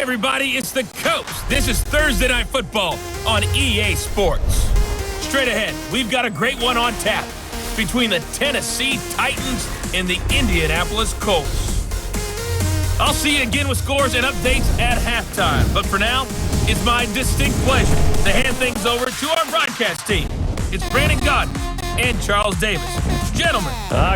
everybody, it's the Colts. This is Thursday Night Football on EA Sports. Straight ahead, we've got a great one on tap between the Tennessee Titans and the Indianapolis Colts. I'll see you again with scores and updates at halftime. But for now, it's my distinct pleasure to hand things over to our broadcast team. It's Brandon Godden and Charles Davis. Gentlemen.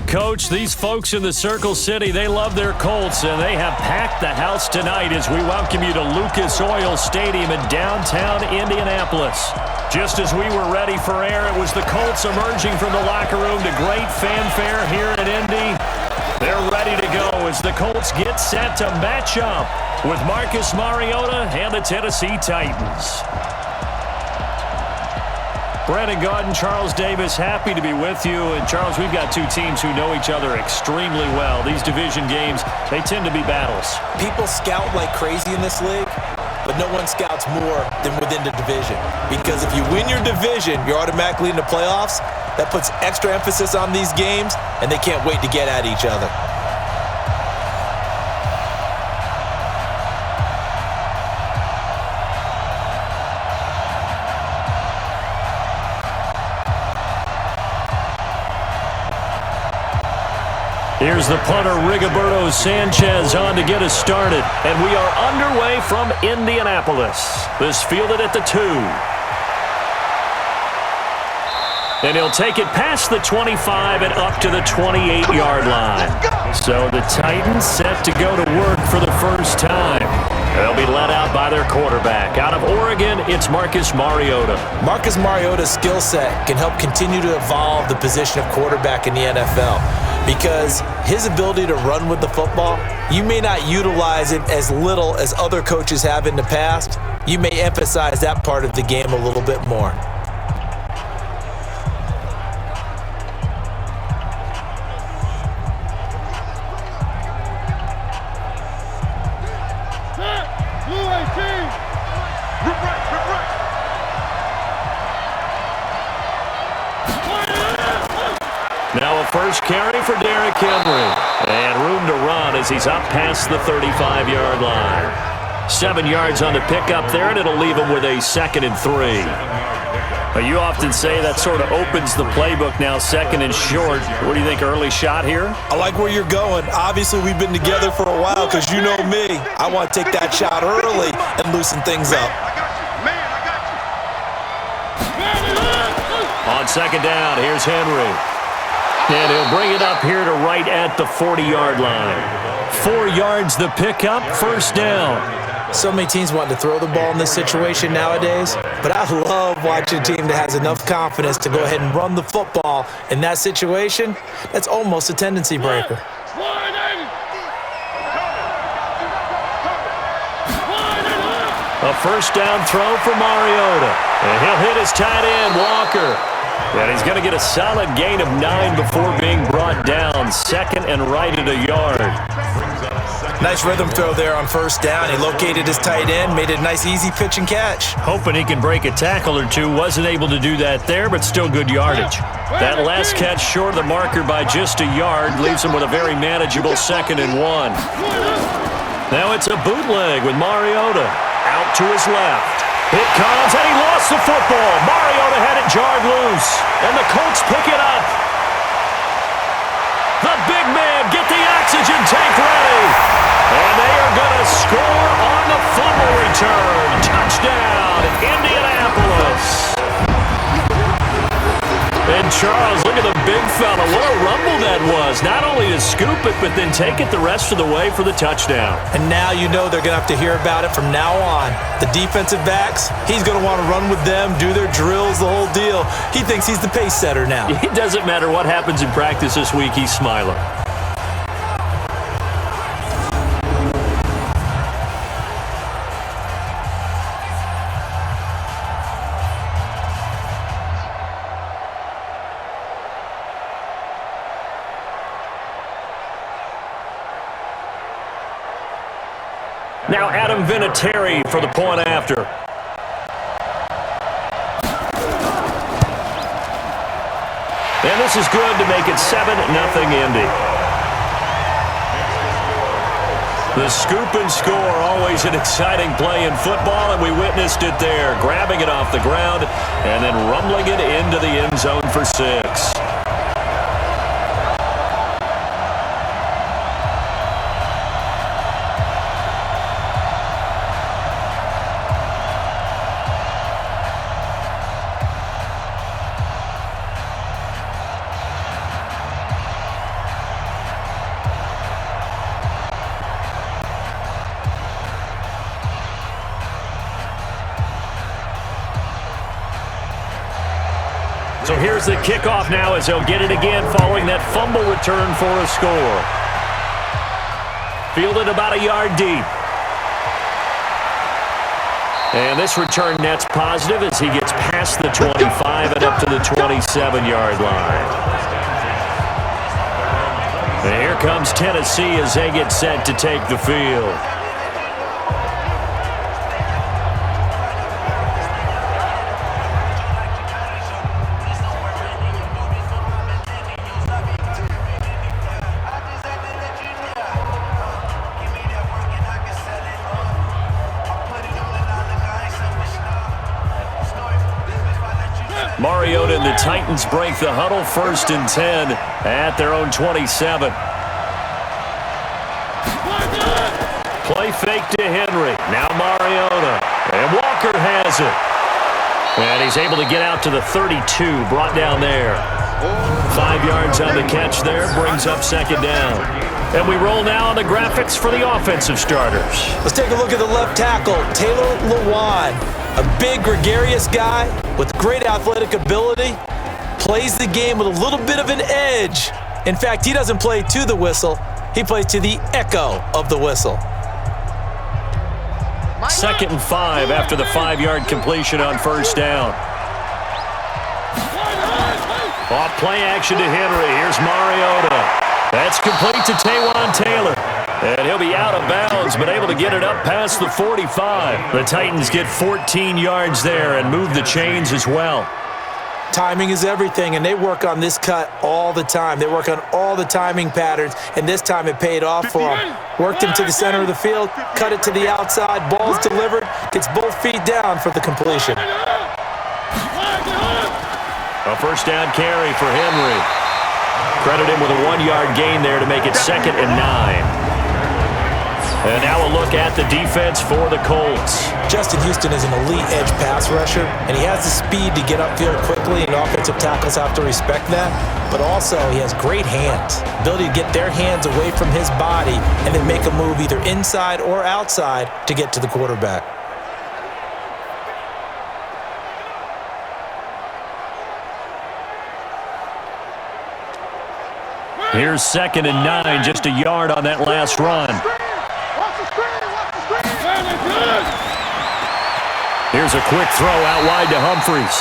Coach, these folks in the Circle City, they love their Colts, and they have packed the house tonight as we welcome you to Lucas Oil Stadium in downtown Indianapolis. Just as we were ready for air, it was the Colts emerging from the locker room to great fanfare here at Indy. They're ready to go as the Colts get set to match up with Marcus Mariota and the Tennessee Titans. Brandon Godden, Charles Davis, happy to be with you. And Charles, we've got two teams who know each other extremely well. These division games, they tend to be battles. People scout like crazy in this league, but no one scouts more than within the division. Because if you win your division, you're automatically in the playoffs. That puts extra emphasis on these games, and they can't wait to get at each other. Here's the punter, Rigoberto Sanchez, on to get us started. And we are underway from Indianapolis. This fielded at the 2. And he'll take it past the 25 and up to the 28-yard line. So the Titans set to go to work for the first time. They'll be led out by their quarterback. Out of Oregon, it's Marcus Mariota. Marcus Mariota's skill set can help continue to evolve the position of quarterback in the NFL. Because his ability to run with the football, you may not utilize it as little as other coaches have in the past. You may emphasize that part of the game a little bit more. Now a first carry for Derrick Henry. And room to run as he's up past the 35-yard line. 7 yards on the pickup there, and it'll leave him with a 2nd and 3. You often say that sort of opens the playbook now, 2nd and short. What do you think, early shot here? I like where you're going. Obviously, we've been together for a while because you know me. I want to take that shot early and loosen things up. On 2nd down, here's Henry. And he'll bring it up here to right at the 40-yard line. 4 yards the pickup, first down. So many teams want to throw the ball in this situation nowadays, but I love watching a team that has enough confidence to go ahead and run the football in that situation. That's almost a tendency breaker. A first down throw for Mariota. And he'll hit his tight end, Walker. And he's going to get a solid gain of 9 before being brought down. 2nd and right at a yard. Nice rhythm throw there on first down. He located his tight end, made it a nice easy pitch and catch. Hoping he can break a tackle or two. Wasn't able to do that there, but still good yardage. That last catch short of the marker by just a yard leaves him with a very manageable 2nd and 1. Now it's a bootleg with Mariota out to his left. It comes, and he lost the football. Mariota had it jarred loose, and the Colts pick it up. The big man, get the oxygen tank ready. And they are going to score on the fumble return. Touchdown, Indianapolis. And Charles, look at the big fella. What a rumble that was. Not only to scoop it, but then take it the rest of the way for the touchdown. And now you know they're going to have to hear about it from now on. The defensive backs, he's going to want to run with them, do their drills, the whole deal. He thinks he's the pace setter now. It doesn't matter what happens in practice this week, he's smiling. Now Adam Vinatieri for the point after. And this is good to make it 7-0 Indy. The scoop and score, always an exciting play in football, and we witnessed it there, grabbing it off the ground and then rumbling it into the end zone for 6. So here's the kickoff now as they'll get it again following that fumble return for a score. Fielded about a yard deep. And this return net's positive as he gets past the 25 and up to the 27-yard line. And here comes Tennessee as they get set to take the field. Mariota and the Titans break the huddle, 1st and 10 at their own 27. Play fake to Henry. Now Mariota. And Walker has it. And he's able to get out to the 32, brought down there. 5 yards on the catch there, brings up 2nd down. And we roll now on the graphics for the offensive starters. Let's take a look at the left tackle, Taylor Lewan. A big, gregarious guy with great athletic ability. Plays the game with a little bit of an edge. In fact, he doesn't play to the whistle. He plays to the echo of the whistle. 2nd and 5 after the 5-yard completion on 1st down. Off play action to Henry. Here's Mariota. That's complete to Taywan Taylor. And he'll be out of bounds, but able to get it up past the 45. The Titans get 14 yards there and move the chains as well. Timing is everything, and they work on this cut all the time. They work on all the timing patterns, and this time it paid off for them. Worked him to the center of the field, cut it to the outside, ball's delivered, gets both feet down for the completion. A 1st down carry for Henry. Credit him with a 1-yard gain there to make it 2nd and 9. And now a look at the defense for the Colts. Justin Houston is an elite edge pass rusher, and he has the speed to get upfield quickly, and offensive tackles have to respect that. But also, he has great hands, ability to get their hands away from his body and then make a move either inside or outside to get to the quarterback. Here's 2nd and 9, just a yard on that last run. Here's a quick throw out wide to Humphries.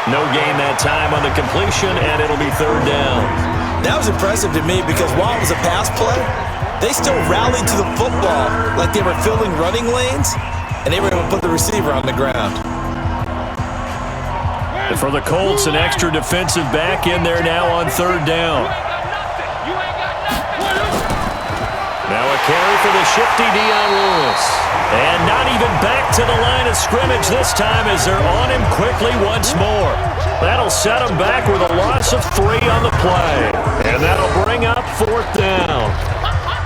No gain that time on the completion, and it'll be 3rd down. That was impressive to me because while it was a pass play, they still rallied to the football like they were filling running lanes, and they were able to put the receiver on the ground. And for the Colts, an extra defensive back in there now on 3rd down. Now a carry for the shifty Dion Lewis. And not even back to the line of scrimmage this time as they're on him quickly once more. That'll set him back with a loss of 3 on the play. And that'll bring up 4th down.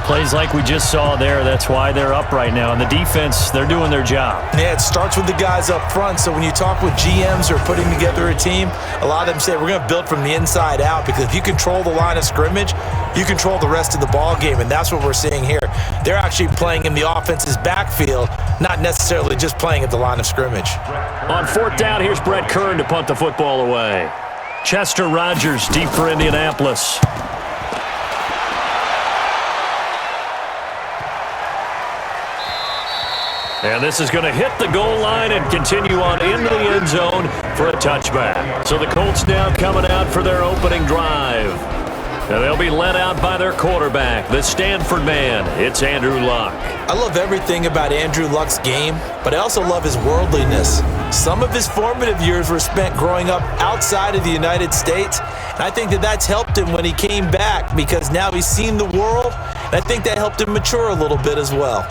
Plays like we just saw there, that's why they're up right now. And the defense, they're doing their job. Yeah, it starts with the guys up front. So when you talk with GMs who are putting together a team, a lot of them say we're going to build from the inside out because if you control the line of scrimmage, you control the rest of the ball game, and that's what we're seeing here. They're actually playing in the offense's backfield, not necessarily just playing at the line of scrimmage. On 4th down, here's Brett Kern to punt the football away. Chester Rogers deep for Indianapolis. And this is going to hit the goal line and continue on into the end zone for a touchback. So the Colts now coming out for their opening drive. And they'll be led out by their quarterback, the Stanford man. It's Andrew Luck. I love everything about Andrew Luck's game, but I also love his worldliness. Some of his formative years were spent growing up outside of the United States, and I think that that's helped him when he came back because now he's seen the world And I think that helped him mature a little bit as well.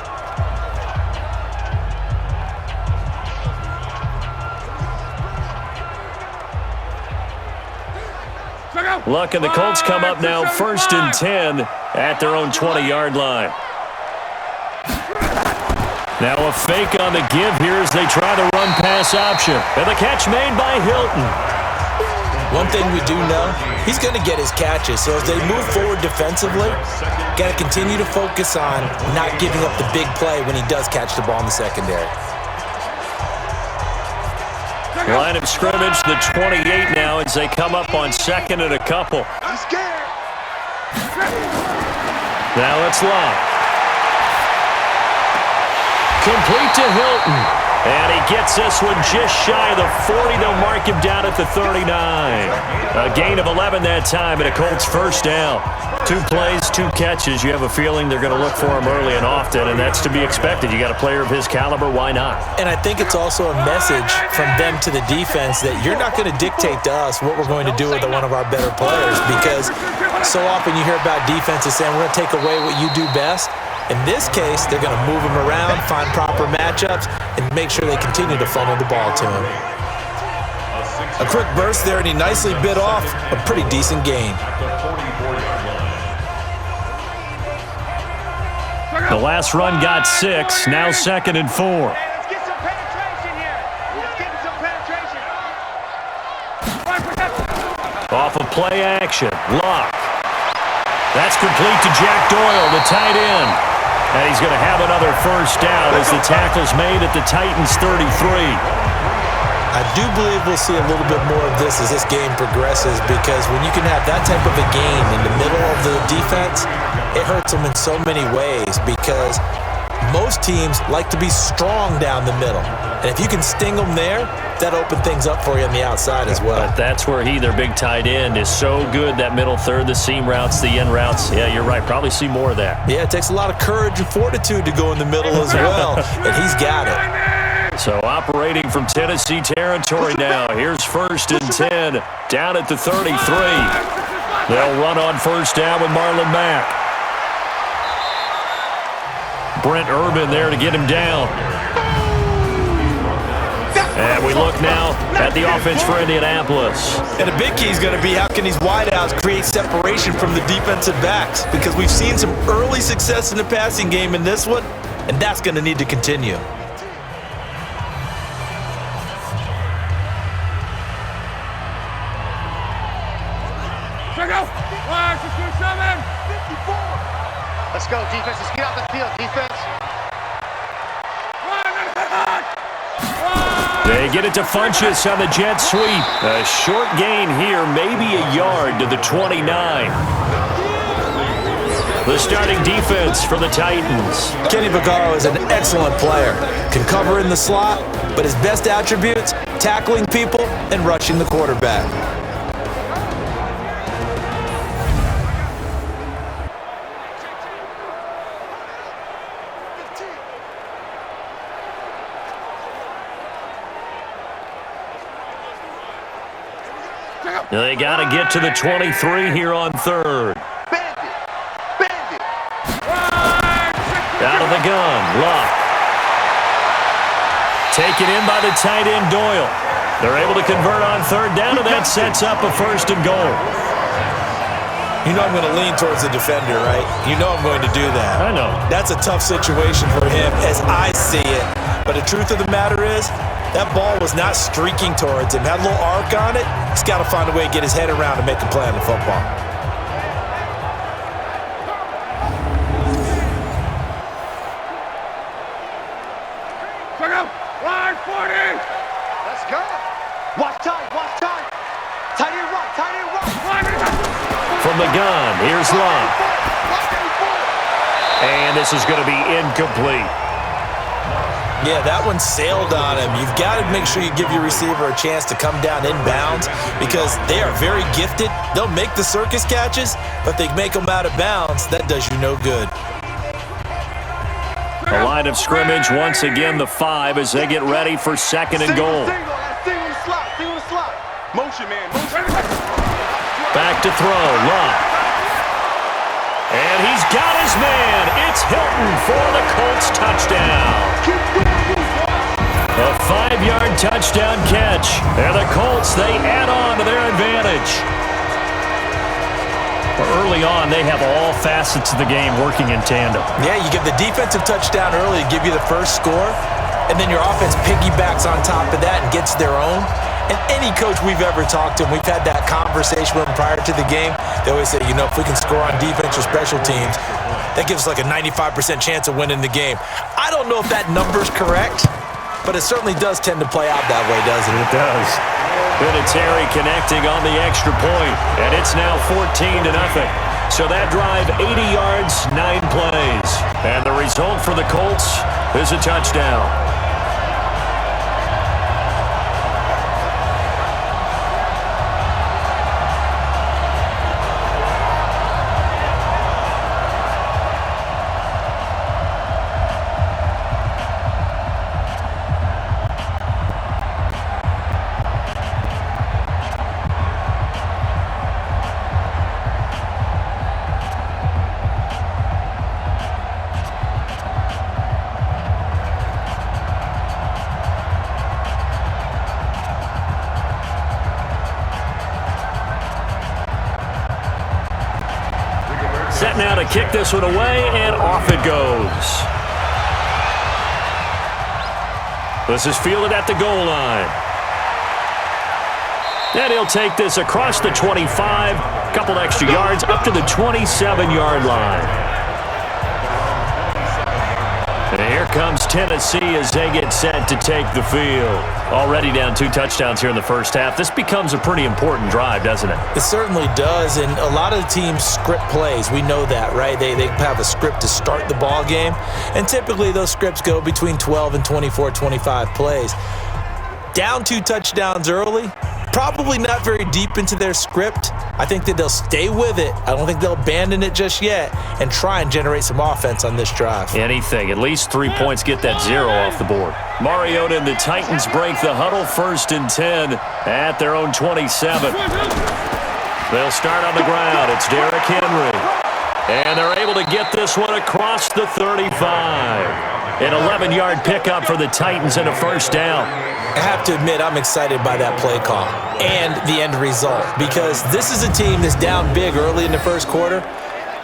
Luck, and the Colts come up now 1st and 10 at their own 20-yard line. Now a fake on the give here as they try the run-pass option. And the catch made by Hilton. One thing we do know, he's going to get his catches. So as they move forward defensively, got to continue to focus on not giving up the big play when he does catch the ball in the secondary. Line of scrimmage, the 28 now as they come up on 2nd and a couple. I'm scared. Now it's Locke. Complete to Hilton. And he gets this one just shy of the 40. They'll mark him down at the 39. A gain of 11 that time and a Colts first down. 2 plays, 2 catches. You have a feeling they're going to look for him early and often, and that's to be expected. You got a player of his caliber, why not? And I think it's also a message from them to the defense that you're not going to dictate to us what we're going to do with one of our better players, because so often you hear about defenses saying we're going to take away what you do best. In this case, they're going to move him around, find proper matchups, and make sure they continue to funnel the ball to him. A quick burst there, and he nicely bit off a pretty decent gain. The last run got 6, now 2nd and 4. Let's get some penetration here. Let's get some penetration. Off of play action, Locke. That's complete to Jack Doyle, the tight end. And he's going to have another first down as the tackle's made at the Titans' 33. I do believe we'll see a little bit more of this as this game progresses, because when you can have that type of a game in the middle of the defense, it hurts them in so many ways, because most teams like to be strong down the middle. And if you can sting them there, that opens things up for you on the outside as well. But that's where their big tight end, is so good, that middle third, the seam routes, the end routes. Yeah, you're right. Probably see more of that. Yeah, it takes a lot of courage and fortitude to go in the middle as well, and he's got it. So operating from Tennessee territory now. Here's 1st and 10, down at the 33. They'll run on first down with Marlon Mack. Brent Urban there to get him down. And we look now at the offense for Indianapolis. And a big key is going to be how can these wideouts create separation from the defensive backs, because we've seen some early success in the passing game in this one, and that's going to need to continue. Check out. 1, 2, 7, 54. Let's go, defense. Let's get out the field, defense. They get it to Funchess on the jet sweep. A short gain here, maybe a yard to the 29. The starting defense for the Titans. Kenny Vaccaro is an excellent player. Can cover in the slot, but his best attributes, tackling people and rushing the quarterback. They got to get to the 23 here on 3rd. Bandit. Out of the gun, Locke. Taken in by the tight end, Doyle. They're able to convert on 3rd down, and that sets up a 1st and goal. You know I'm going to lean towards the defender, right? You know I'm going to do that. I know. That's a tough situation for him as I see it. But the truth of the matter is, that ball was not streaking towards him. Had a little arc on it. He's got to find a way to get his head around and make a play on the football. Check out. 140. Let's go. Watch time. Tight end right. From the gun, here's Locke. And this is going to be incomplete. Yeah, that one sailed on him. You've got to make sure you give your receiver a chance to come down inbounds, because they are very gifted. They'll make the circus catches, but they make them out of bounds. That does you no good. The line of scrimmage, once again, the 5 as they get ready for 2nd and goal. Motion, man. Back to throw, Locke. And he's got his man. It's Hilton for the Colts touchdown. A 5-yard touchdown catch. And the Colts, they add on to their advantage. Early on, they have all facets of the game working in tandem. Yeah, you get the defensive touchdown early to give you the first score, and then your offense piggybacks on top of that and gets their own. And any coach we've ever talked to, and we've had that conversation with them prior to the game, they always say, if we can score on defense or special teams, that gives us like a 95% chance of winning the game. I don't know if that number's correct, but it certainly does tend to play out that way, doesn't it? It does. Vinatieri connecting on the extra point, and it's now 14-0. So that drive, 80 yards, 9 plays. And the result for the Colts is a touchdown. Set now to kick this one away, and off it goes. This is fielded at the goal line. And he'll take this across the 25, a couple extra yards, up to the 27-yard line. And here comes Tennessee as they get set to take the field. Already down 2 touchdowns here in the first half. This becomes a pretty important drive, doesn't it? It certainly does, and a lot of the teams script plays. We know that, right? They have a script to start the ball game, and typically those scripts go between 12 and 24, 25 plays. Down 2 touchdowns early, probably not very deep into their script. I think that they'll stay with it. I don't think they'll abandon it just yet and try and generate some offense on this drive. Anything. At least 3 points, get that 0 off the board. Mariota and the Titans break the huddle, 1st and 10 at their own 27. They'll start on the ground. It's Derrick Henry. And they're able to get this one across the 35. An 11-yard pickup for the Titans and a first down. I have to admit, I'm excited by that play call and the end result, because this is a team that's down big early in the first quarter,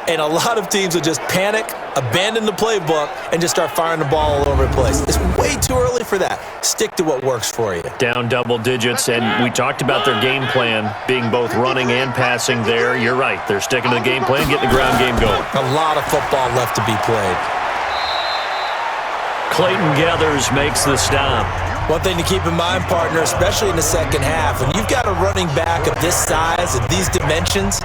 and a lot of teams will just panic, abandon the playbook, and just start firing the ball all over the place. It's way too early for that. Stick to what works for you. Down double digits, and we talked about their game plan being both running and passing there. You're right. They're sticking to the game plan, getting the ground game going. A lot of football left to be played. Clayton Gathers makes the stop. One thing to keep in mind, partner, especially in the second half, when you've got a running back of this size, of these dimensions,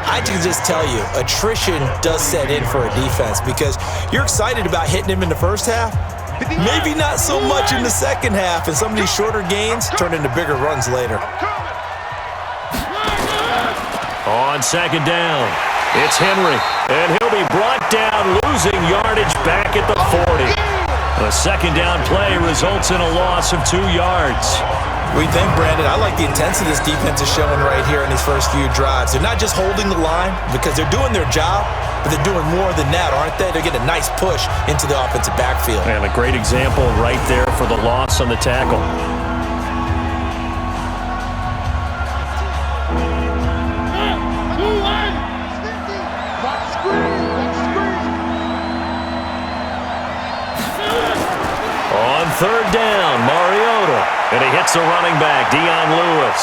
I can just tell you, attrition does set in for a defense, because you're excited about hitting him in the first half, maybe not so much in the second half, and some of these shorter gains turn into bigger runs later. On second down, it's Henry, and he'll be brought down, losing yardage back at the 40. A second down play results in a loss of 2 yards. We think, Brandon, I like the intensity this defense is showing right here in these first few drives. They're not just holding the line because they're doing their job, but they're doing more than that, aren't they? They're getting a nice push into the offensive backfield. And a great example right there for the loss on the tackle. On third down, Mariota, and he hits the running back, Dion Lewis.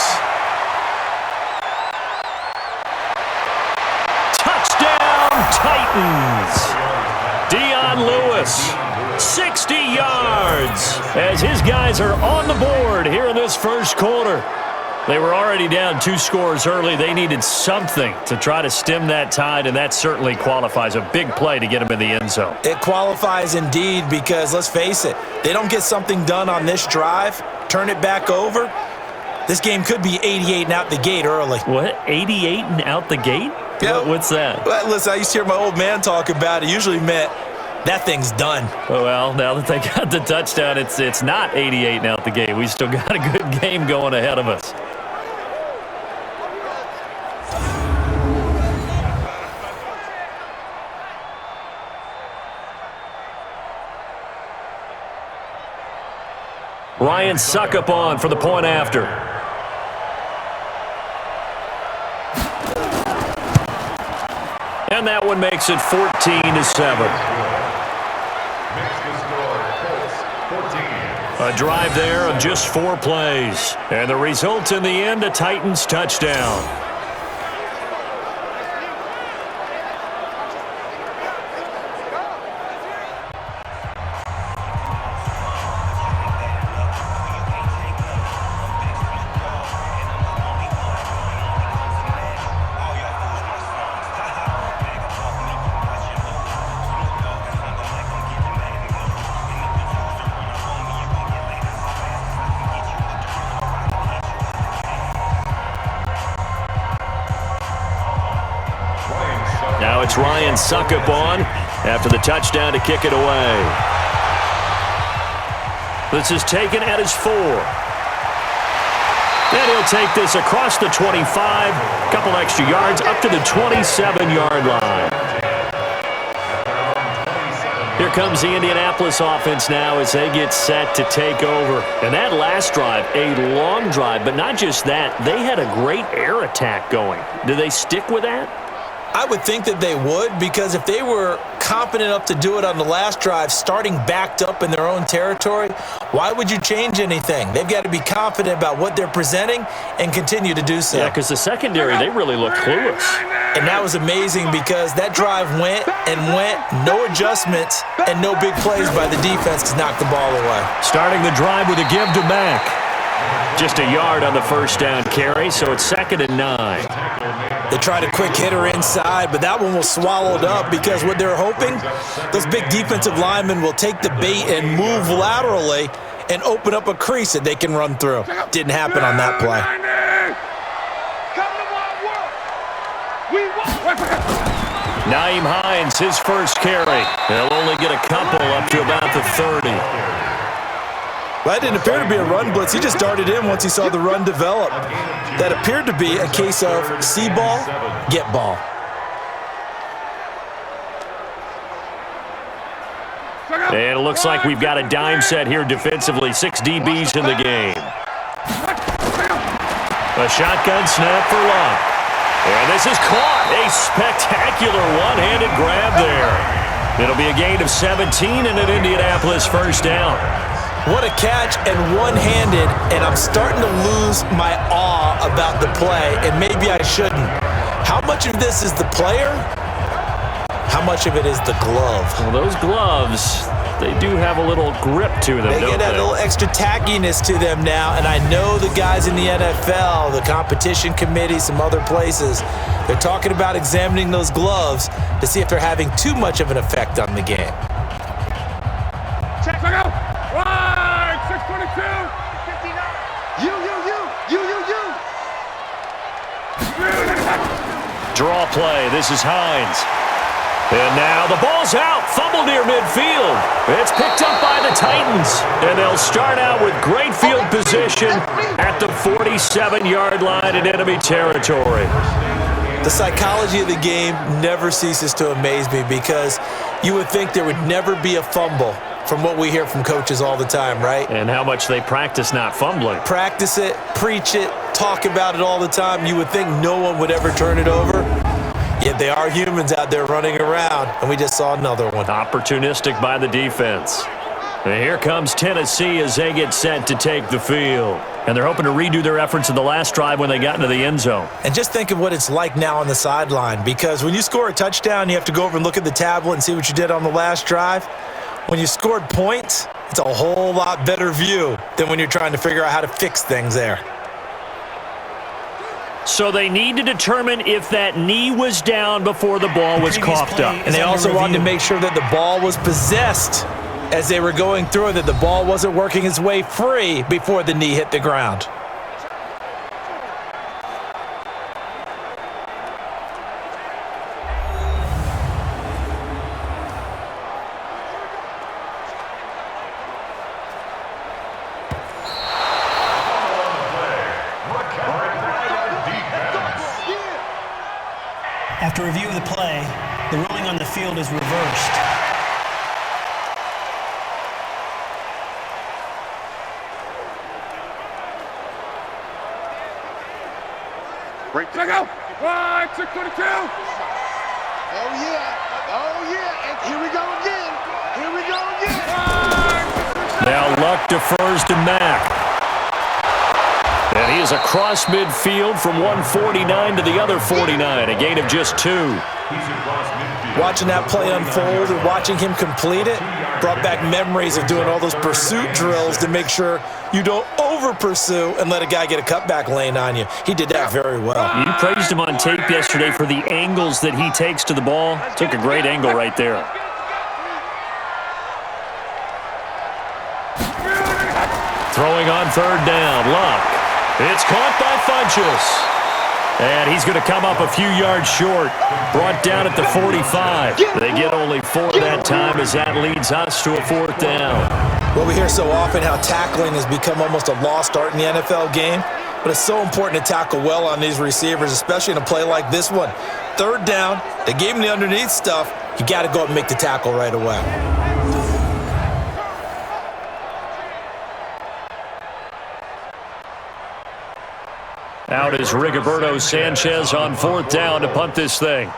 Touchdown, Titans! Dion Lewis, 60 yards, as his guys are on the board here in this first quarter. They were already down 2 scores early. They needed something to try to stem that tide, and that certainly qualifies. A big play to get them in the end zone. It qualifies indeed, because let's face it, they don't get something done on this drive, turn it back over, this game could be 88 and out the gate early. What? 88 and out the gate? Yeah. What's that? Well, listen, I used to hear my old man talk about it. Usually meant that thing's done. Well, now that they got the touchdown, it's not 88 and out the gate. We still got a good game going ahead of us. Ryan Suckup on for the point after. And that one makes it 14-7. A drive there of just 4 plays. And the result in the end, a Titans touchdown. Now it's Ryan Suckup on after the touchdown to kick it away. This is taken at his 4. And he'll take this across the 25, a couple extra yards up to the 27-yard line. Here comes the Indianapolis offense now as they get set to take over. And that last drive, a long drive, but not just that, they had a great air attack going. Do they stick with that? I would think that they would, because if they were confident enough to do it on the last drive, starting backed up in their own territory, why would you change anything? They've got to be confident about what they're presenting and continue to do so. Yeah, because the secondary, they really looked clueless. And that was amazing because that drive went and went, no adjustments and no big plays by the defense to knock the ball away. Starting the drive with a give to Mack. Just a yard on the first down carry, so it's 2nd and 9. They tried a quick hitter inside, but that one was swallowed up because what they're hoping, those big defensive linemen will take the bait and move laterally and open up a crease that they can run through. Didn't happen on that play. Nyheim Hines, his first carry. They'll only get a couple up to about the 30. Well, that didn't appear to be a run blitz. He just darted in once he saw the run develop. That appeared to be a case of see ball, get ball. And it looks like we've got a dime set here defensively. 6 DBs in the game. A shotgun snap for Love. And this is caught. A spectacular one-handed grab there. It'll be a gain of 17 and an Indianapolis first down. What a catch, and one-handed, and I'm starting to lose my awe about the play, and maybe I shouldn't. How much of this is the player? How much of it is the glove? Well, those gloves, they do have a little grip to them, They don't get that they? little extra tackiness to them now, and I know the guys in the NFL, the competition committee, some other places, they're talking about examining those gloves to see if they're having too much of an effect on the game. Check, go! Right, 622, 59. You. Draw play. This is Hines. And now the ball's out. Fumble near midfield. It's picked up by the Titans. And they'll start out with great field position at the 47-yard line in enemy territory. The psychology of the game never ceases to amaze me because you would think there would never be a fumble from what we hear from coaches all the time, right? And how much they practice not fumbling. Practice it, preach it, talk about it all the time. You would think no one would ever turn it over. Yet they are humans out there running around, and we just saw another one. Opportunistic by the defense. And here comes Tennessee as they get set to take the field. And they're hoping to redo their efforts in the last drive when they got into the end zone. And just think of what it's like now on the sideline, because when you score a touchdown, you have to go over and look at the tablet and see what you did on the last drive. When you scored points, it's a whole lot better view than when you're trying to figure out how to fix things there. So they need to determine if that knee was down before the ball was coughed up. And they also wanted to make sure that the ball was possessed as they were going through it, that the ball wasn't working its way free before the knee hit the ground. After review of the play, the ruling on the field is reversed. Check out. 622. Oh, yeah. Oh, yeah. And here we go again. Here we go again. Now Luck defers to Mack. And he is across midfield from 149 to the other 49, a gain of just 2. Watching that play unfold and watching him complete it brought back memories of doing all those pursuit drills to make sure you don't over-pursue and let a guy get a cutback lane on you. He did that very well. You praised him on tape yesterday for the angles that he takes to the ball. Took a great angle right there. Throwing on 3rd down, Luck. It's caught by Funchess. And he's going to come up a few yards short. Brought down at the 45. They get only 4 that time as that leads us to a 4th down. Well, we hear so often how tackling has become almost a lost art in the NFL game. But it's so important to tackle well on these receivers, especially in a play like this one. 3rd down, they gave him the underneath stuff. You got to go up and make the tackle right away. Out is Rigoberto Sanchez on 4th down to punt this thing.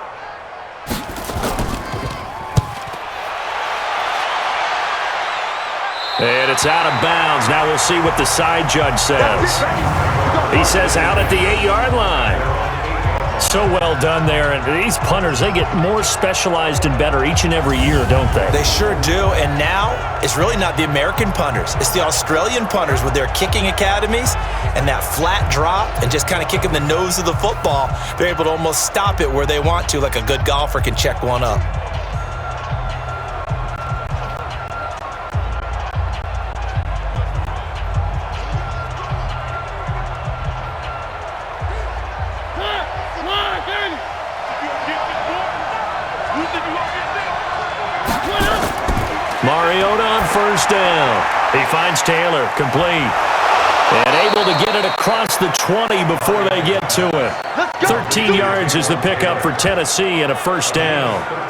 And it's out of bounds. Now we'll see what the side judge says. He says out at the 8-yard line. So well done there. And these punters, they get more specialized and better each and every year, don't they? They sure do. And now it's really not the American punters. It's the Australian punters with their kicking academies and that flat drop and just kind of kicking the nose of the football. They're able to almost stop it where they want to, like a good golfer can check one up. Mariota on 1st down. He finds Taylor, complete. And able to get it across the 20 before they get to it. 13 yards is the pickup for Tennessee and a 1st down.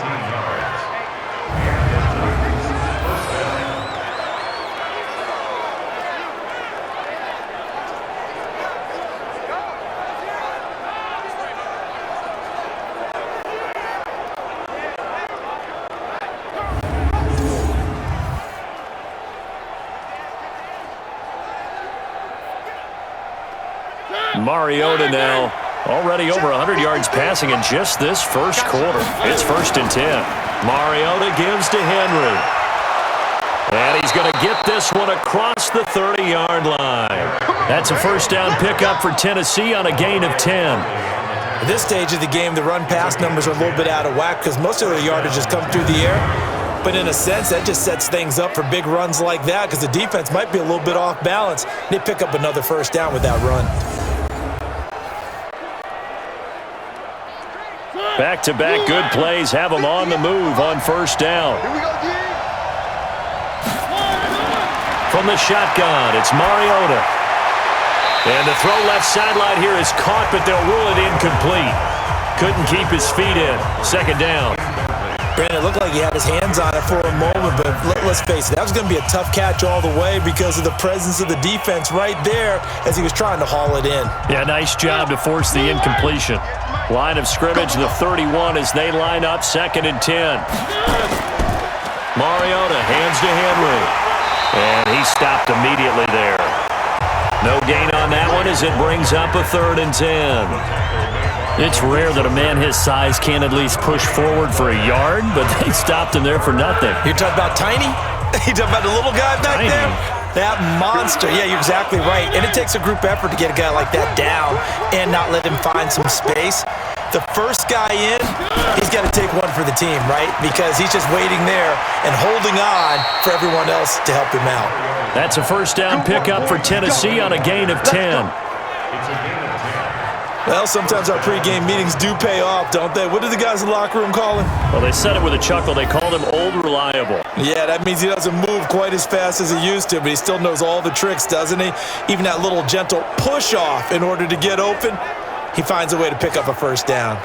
Mariota now already over 100 yards passing in just this first quarter. It's 1st and 10. Mariota gives to Henry. And he's going to get this one across the 30-yard line. That's a 1st down pickup for Tennessee on a gain of 10. At this stage of the game, the run-pass numbers are a little bit out of whack because most of the yardage has come through the air. But in a sense, that just sets things up for big runs like that because the defense might be a little bit off balance. They pick up another 1st down with that run. Back-to-back good plays have them on the move on 1st down. From the shotgun, it's Mariota. And the throw left sideline here is caught, but they'll rule it incomplete. Couldn't keep his feet in. 2nd down. Brandon, it looked like he had his hands on it for a moment, but let's face it, that was going to be a tough catch all the way because of the presence of the defense right there as he was trying to haul it in. Yeah, nice job to force the incompletion. Line of scrimmage, the 31 as they line up, 2nd and 10. Mariota hands to Henry. And he stopped immediately there. No gain on that one as it brings up a 3rd and 10. It's rare that a man his size can't at least push forward for a yard, but they stopped him there for nothing. You're talking about Tiny? You talking about the little guy back there? That monster. Yeah, you're exactly right. And it takes a group effort to get a guy like that down and not let him find some space. The first guy in, he's got to take one for the team, right? Because he's just waiting there and holding on for everyone else to help him out. That's a 1st down pickup for Tennessee on a gain of 10. Well, sometimes our pregame meetings do pay off, don't they? What do the guys in the locker room call him? Well, they said it with a chuckle. They called him Old Reliable. Yeah, that means he doesn't move quite as fast as he used to, but he still knows all the tricks, doesn't he? Even that little gentle push-off in order to get open, he finds a way to pick up a 1st down.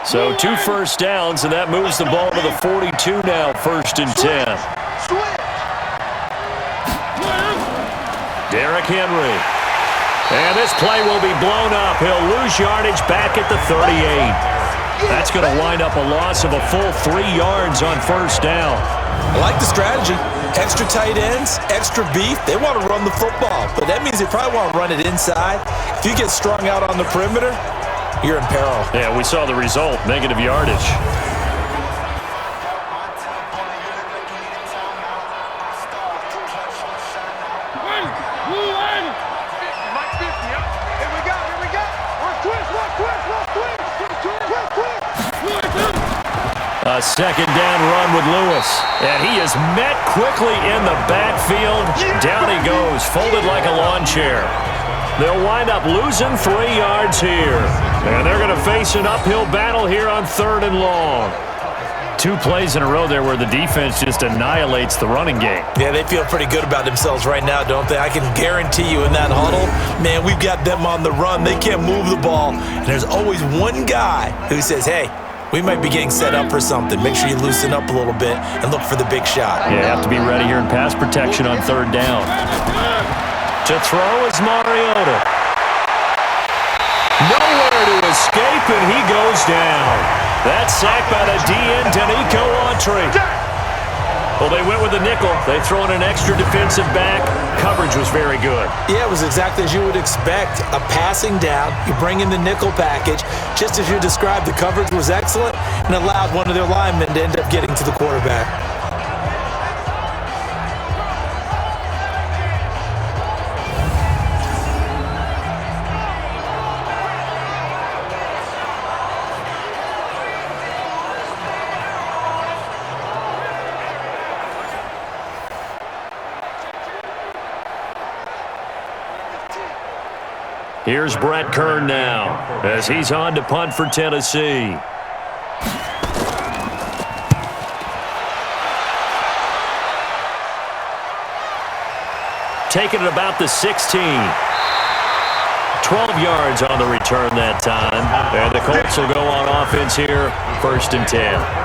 So 2 1st downs, and that moves the ball to the 42 now, 1st and 10. Derrick Henry. And this play will be blown up. He'll lose yardage back at the 38. That's going to wind up a loss of a full 3 yards on first down. I like the strategy. Extra tight ends, extra beef. They want to run the football, but that means they probably want to run it inside. If you get strung out on the perimeter, you're in peril. Yeah, we saw the result, negative yardage. A second down run with Lewis. And he is met quickly in the backfield. Down he goes, folded like a lawn chair. They'll wind up losing 3 yards here. And they're going to face an uphill battle here on 3rd and long. 2 plays in a row there where the defense just annihilates the running game. Yeah, they feel pretty good about themselves right now, don't they? I can guarantee you in that huddle, man, we've got them on the run. They can't move the ball. And there's always one guy who says, hey, we might be getting set up for something. Make sure you loosen up a little bit and look for the big shot. Yeah, have to be ready here in pass protection on 3rd down. To throw is Mariota. Nowhere to escape, and he goes down. That's sacked by the DN, Danico Autry. Well, they went with a nickel. They throw in an extra defensive back. Coverage was very good. Yeah, it was exactly as you would expect. A passing down. You bring in the nickel package. Just as you described, the coverage was excellent and allowed one of their linemen to end up getting to the quarterback. Here's Brett Kern now as he's on to punt for Tennessee. Taking it about the 16. 12 yards on the return that time. And the Colts will go on offense here, 1st and 10.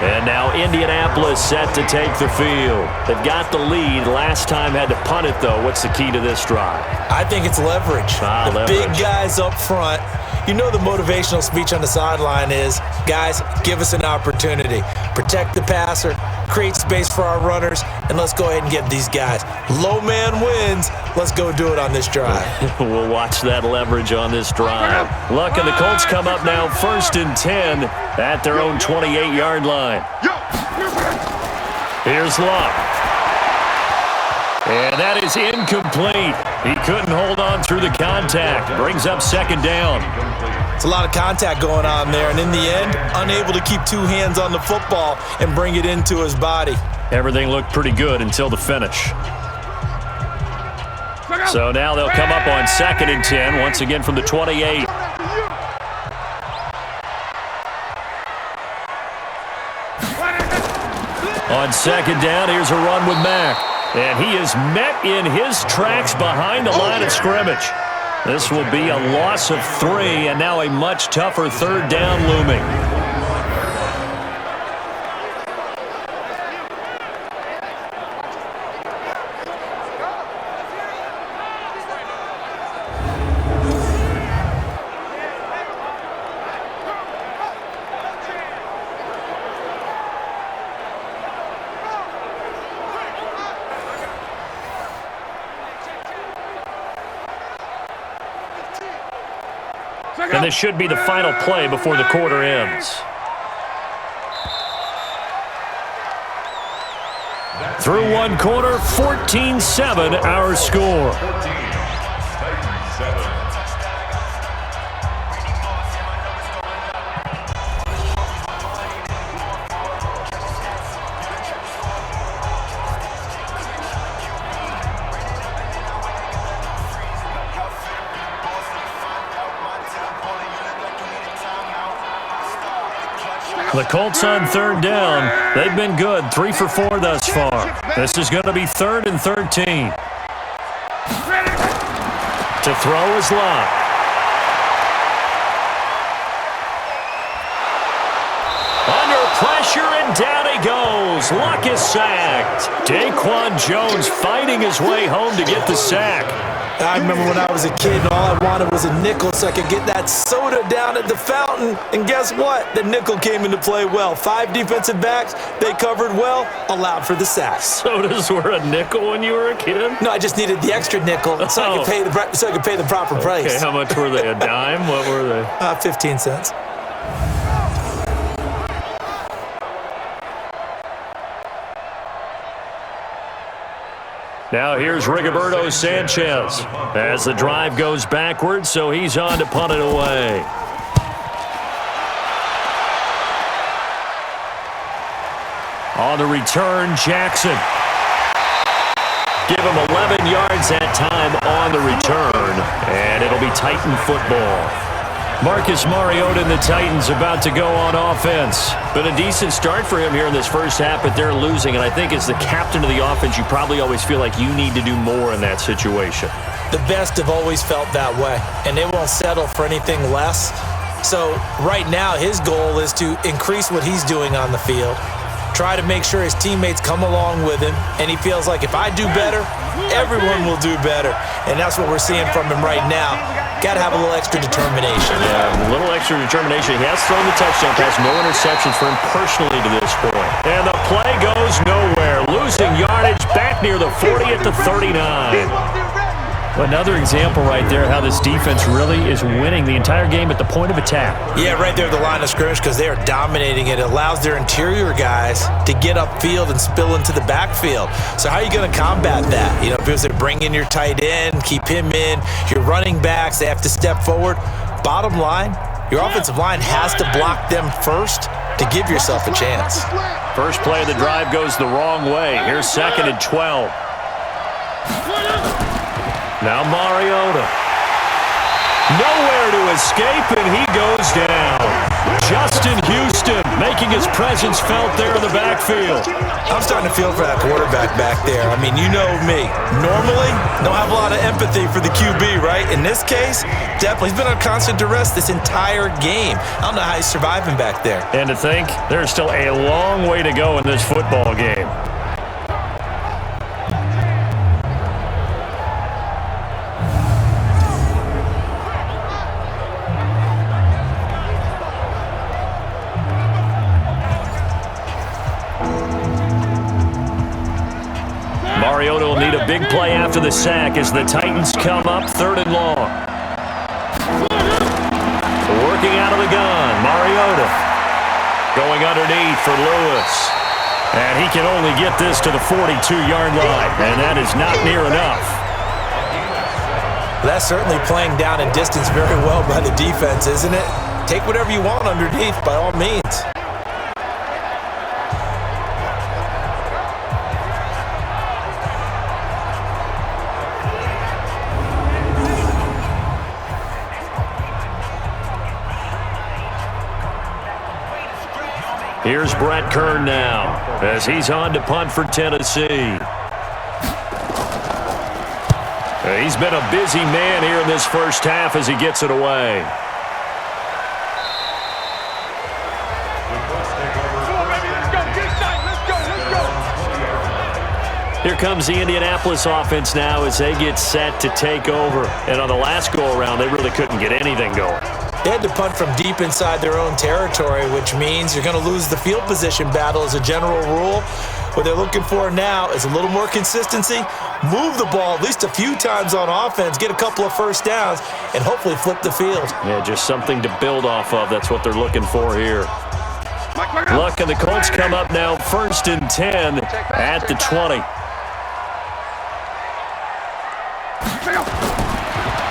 And now Indianapolis set to take the field. They've got the lead. Last time had to punt it, though. What's the key to this drive? I think it's leverage. The big guys up front. You know the motivational speech on the sideline is, guys, give us an opportunity. Protect the passer, create space for our runners, and let's go ahead and get these guys. Low man wins. Let's go do it on this drive. We'll watch that leverage on this drive. Luck and the Colts come up now 1st and 10 at their own 28-yard line. Here's Luck. And that is incomplete. He couldn't hold on through the contact. Brings up 2nd down. It's a lot of contact going on there, and in the end, unable to keep 2 hands on the football and bring it into his body. Everything looked pretty good until the finish. So now they'll come up on 2nd and 10, once again from the 28. On 2nd down, here's a run with Mack. And he is met in his tracks behind the line of scrimmage. This will be a loss of 3, and now a much tougher 3rd down looming. And this should be the final play before the quarter ends. Through 1 quarter, 14-7 our score. The Colts on 3rd down. They've been good, 3 for 4 thus far. This is going to be 3rd and 13. To throw is Locke. Under pressure. pressure, and down he goes. Luck is sacked. Daquan Jones fighting his way home to get the sack. I remember when I was a kid and all I wanted was a nickel so I could get that soda down at the fountain. And guess what? The nickel came into play well. 5 defensive backs, they covered well, allowed for the sacks. Sodas were a nickel when you were a kid? No, I just needed the extra nickel so I could pay the proper price. Okay, how much were they? A dime? What were they? 15 cents. Now here's Rigoberto Sanchez as the drive goes backwards, so he's on to punt it away. On the return, Jackson. Give him 11 yards that time on the return, and it'll be Titan football. Marcus Mariota and the Titans about to go on offense. Been a decent start for him here in this first half, but they're losing. And I think as the captain of the offense, you probably always feel like you need to do more in that situation. The best have always felt that way, and they won't settle for anything less. So right now, his goal is to increase what he's doing on the field, try to make sure his teammates come along with him, and he feels like if I do better, everyone will do better. And that's what we're seeing from him right now. Got to have a little extra determination. Yeah, a little extra determination. He has thrown the touchdown pass, no interceptions for him personally to this point. And the play goes nowhere. Losing yardage back near the 40 at the 39. Another example right there how this defense really is winning the entire game at the point of attack. Yeah, right there at the line of scrimmage because they are dominating it. It allows their interior guys to get upfield and spill into the backfield. So how are you going to combat that? You know, because they bring in your tight end, keep him in, your running backs, they have to step forward. Bottom line, your offensive line has to block them first to give yourself a chance. First play of the drive goes the wrong way. Here's 2nd and 12. Now Mariota. Nowhere to escape, and he goes down. Justin Houston making his presence felt there in the backfield. I'm starting to feel for that quarterback back there. I mean, you know me. Normally, don't have a lot of empathy for the QB, right? In this case, definitely. He's been on constant duress this entire game. I don't know how he's surviving back there. And to think, there's still a long way to go in this football game. Mariota will need a big play after the sack as the Titans come up 3rd and long. Working out of the gun, Mariota. Going underneath for Lewis. And he can only get this to the 42-yard line, and that is not near enough. That's certainly playing down in distance very well by the defense, isn't it? Take whatever you want underneath, by all means. Here's Brett Kern now as he's on to punt for Tennessee. He's been a busy man here in this first half as he gets it away. Here comes the Indianapolis offense now as they get set to take over. And on the last go-around, they really couldn't get anything going. They had to punt from deep inside their own territory, which means you're going to lose the field position battle as a general rule. What they're looking for now is a little more consistency, move the ball at least a few times on offense, get a couple of first downs, and hopefully flip the field. Yeah, just something to build off of. That's what they're looking for here. Luck and the Colts come up now 1st and 10 at the 20.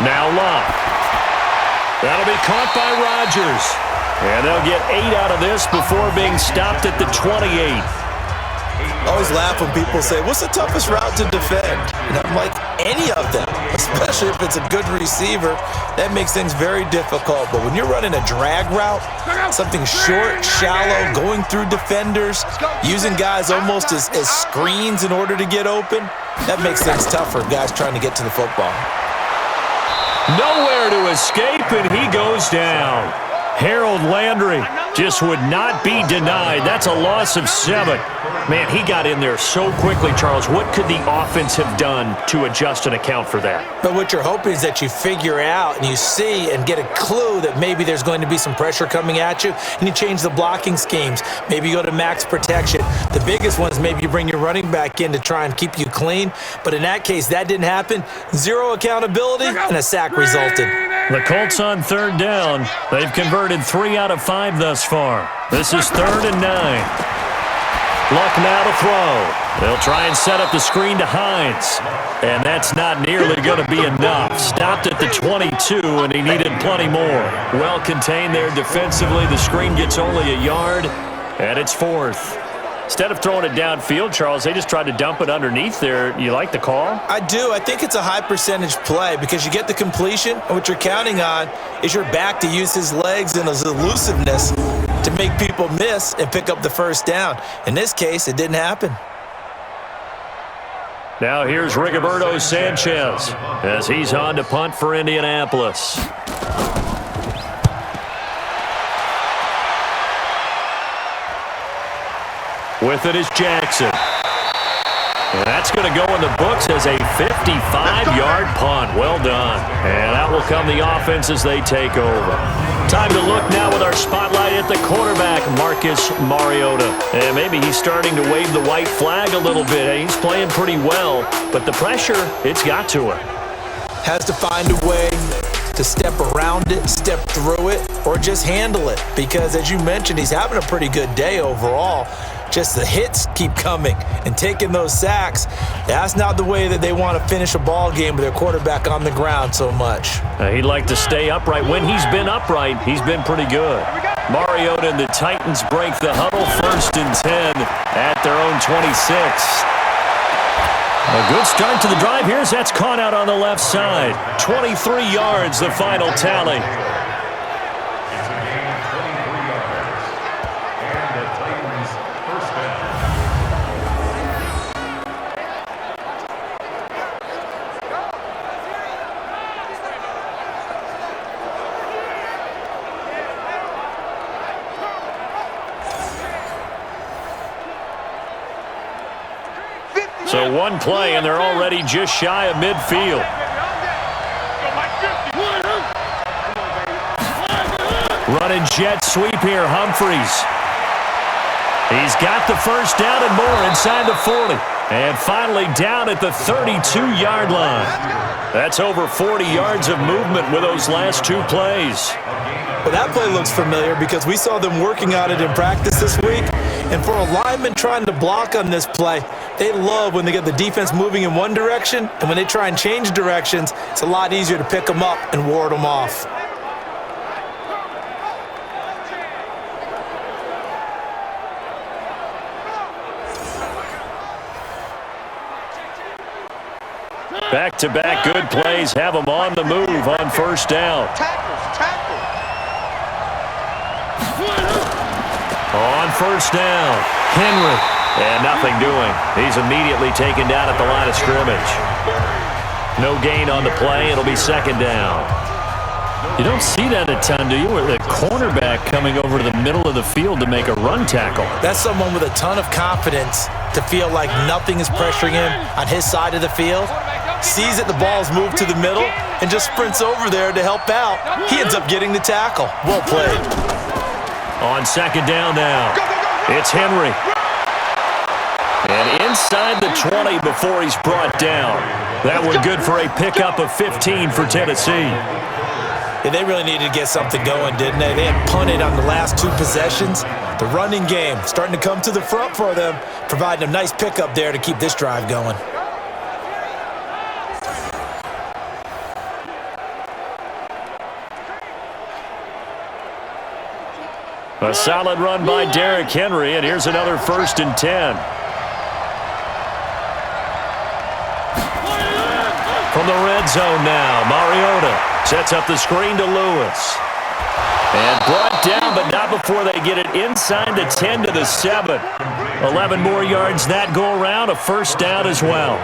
Now Luck. That'll be caught by Rodgers. And they'll get 8 out of this before being stopped at the 28. I always laugh when people say, what's the toughest route to defend? And I'm like, any of them, especially if it's a good receiver. That makes things very difficult. But when you're running a drag route, something short, shallow, going through defenders, using guys almost as screens in order to get open, that makes things tough for guys trying to get to the football. Nowhere to escape, and he goes down. Harold Landry just would not be denied. That's a loss of 7. Man, he got in there so quickly, Charles. What could the offense have done to adjust and account for that? But what you're hoping is that you figure out and you see and get a clue that maybe there's going to be some pressure coming at you, and you change the blocking schemes. Maybe you go to max protection. The biggest one is maybe you bring your running back in to try and keep you clean. But in that case, that didn't happen. 0 accountability, and a sack resulted. The Colts on 3rd down. They've converted 3 out of 5 thus far. This is 3rd and 9. Luck now to throw. They'll try and set up the screen to Hines. And that's not nearly going to be enough. Stopped at the 22, and he needed plenty more. Well contained there defensively. The screen gets only a yard, and it's 4th. Instead of throwing it downfield, Charles, they just tried to dump it underneath there. You like the call? I do. I think it's a high percentage play because you get the completion, and what you're counting on is your back to use his legs and his elusiveness to make people miss and pick up the first down. In this case, it didn't happen. Now here's Rigoberto Sanchez as he's on to punt for Indianapolis. With it is Jackson. And that's going to go in the books as a 55-yard punt. Well done. And out will come the offense as they take over. Time to look now with our spotlight at the quarterback, Marcus Mariota. And maybe he's starting to wave the white flag a little bit. He's playing pretty well, but the pressure, it's got to him. Has to find a way to step around it, step through it, or just handle it. Because as you mentioned, he's having a pretty good day overall. Just the hits keep coming and taking those sacks. That's not the way that they want to finish a ball game with their quarterback on the ground so much. He'd like to stay upright. When he's been upright, he's been pretty good. Mariota and the Titans break the huddle, 1st and 10 at their own 26. A good start to the drive. Here's that's caught out on the left side. 23 yards, the final tally. So one play, and they're already just shy of midfield. Running jet sweep here, Humphries. He's got the first down and more inside the 40. And finally down at the 32-yard line. That's over 40 yards of movement with those last 2 plays. Well, that play looks familiar because we saw them working on it in practice this week. And for a lineman trying to block on this play, they love when they get the defense moving in one direction, and when they try and change directions, it's a lot easier to pick them up and ward them off. Back-to-back good plays have them on the move on 1st down. On 1st down, Henry. And nothing doing. He's immediately taken down at the line of scrimmage. No gain on the play. It'll be 2nd down. You don't see that a ton, do you? With a cornerback coming over to the middle of the field to make a run tackle. That's someone with a ton of confidence to feel like nothing is pressuring him on his side of the field. Sees that the ball's moved to the middle and just sprints over there to help out. He ends up getting the tackle. Well played. On 2nd down now, it's Henry. And inside the 20 before he's brought down. That one good for a pickup of 15 for Tennessee. Yeah, they really needed to get something going, didn't they? They had punted on the last 2 possessions. The running game starting to come to the front for them, providing a nice pickup there to keep this drive going. A solid run by Derrick Henry, and here's another 1st and 10. From the red zone now, Mariota sets up the screen to Lewis. And brought down, but not before they get it inside the 10 to the 7. 11 more yards that go around, a 1st down as well.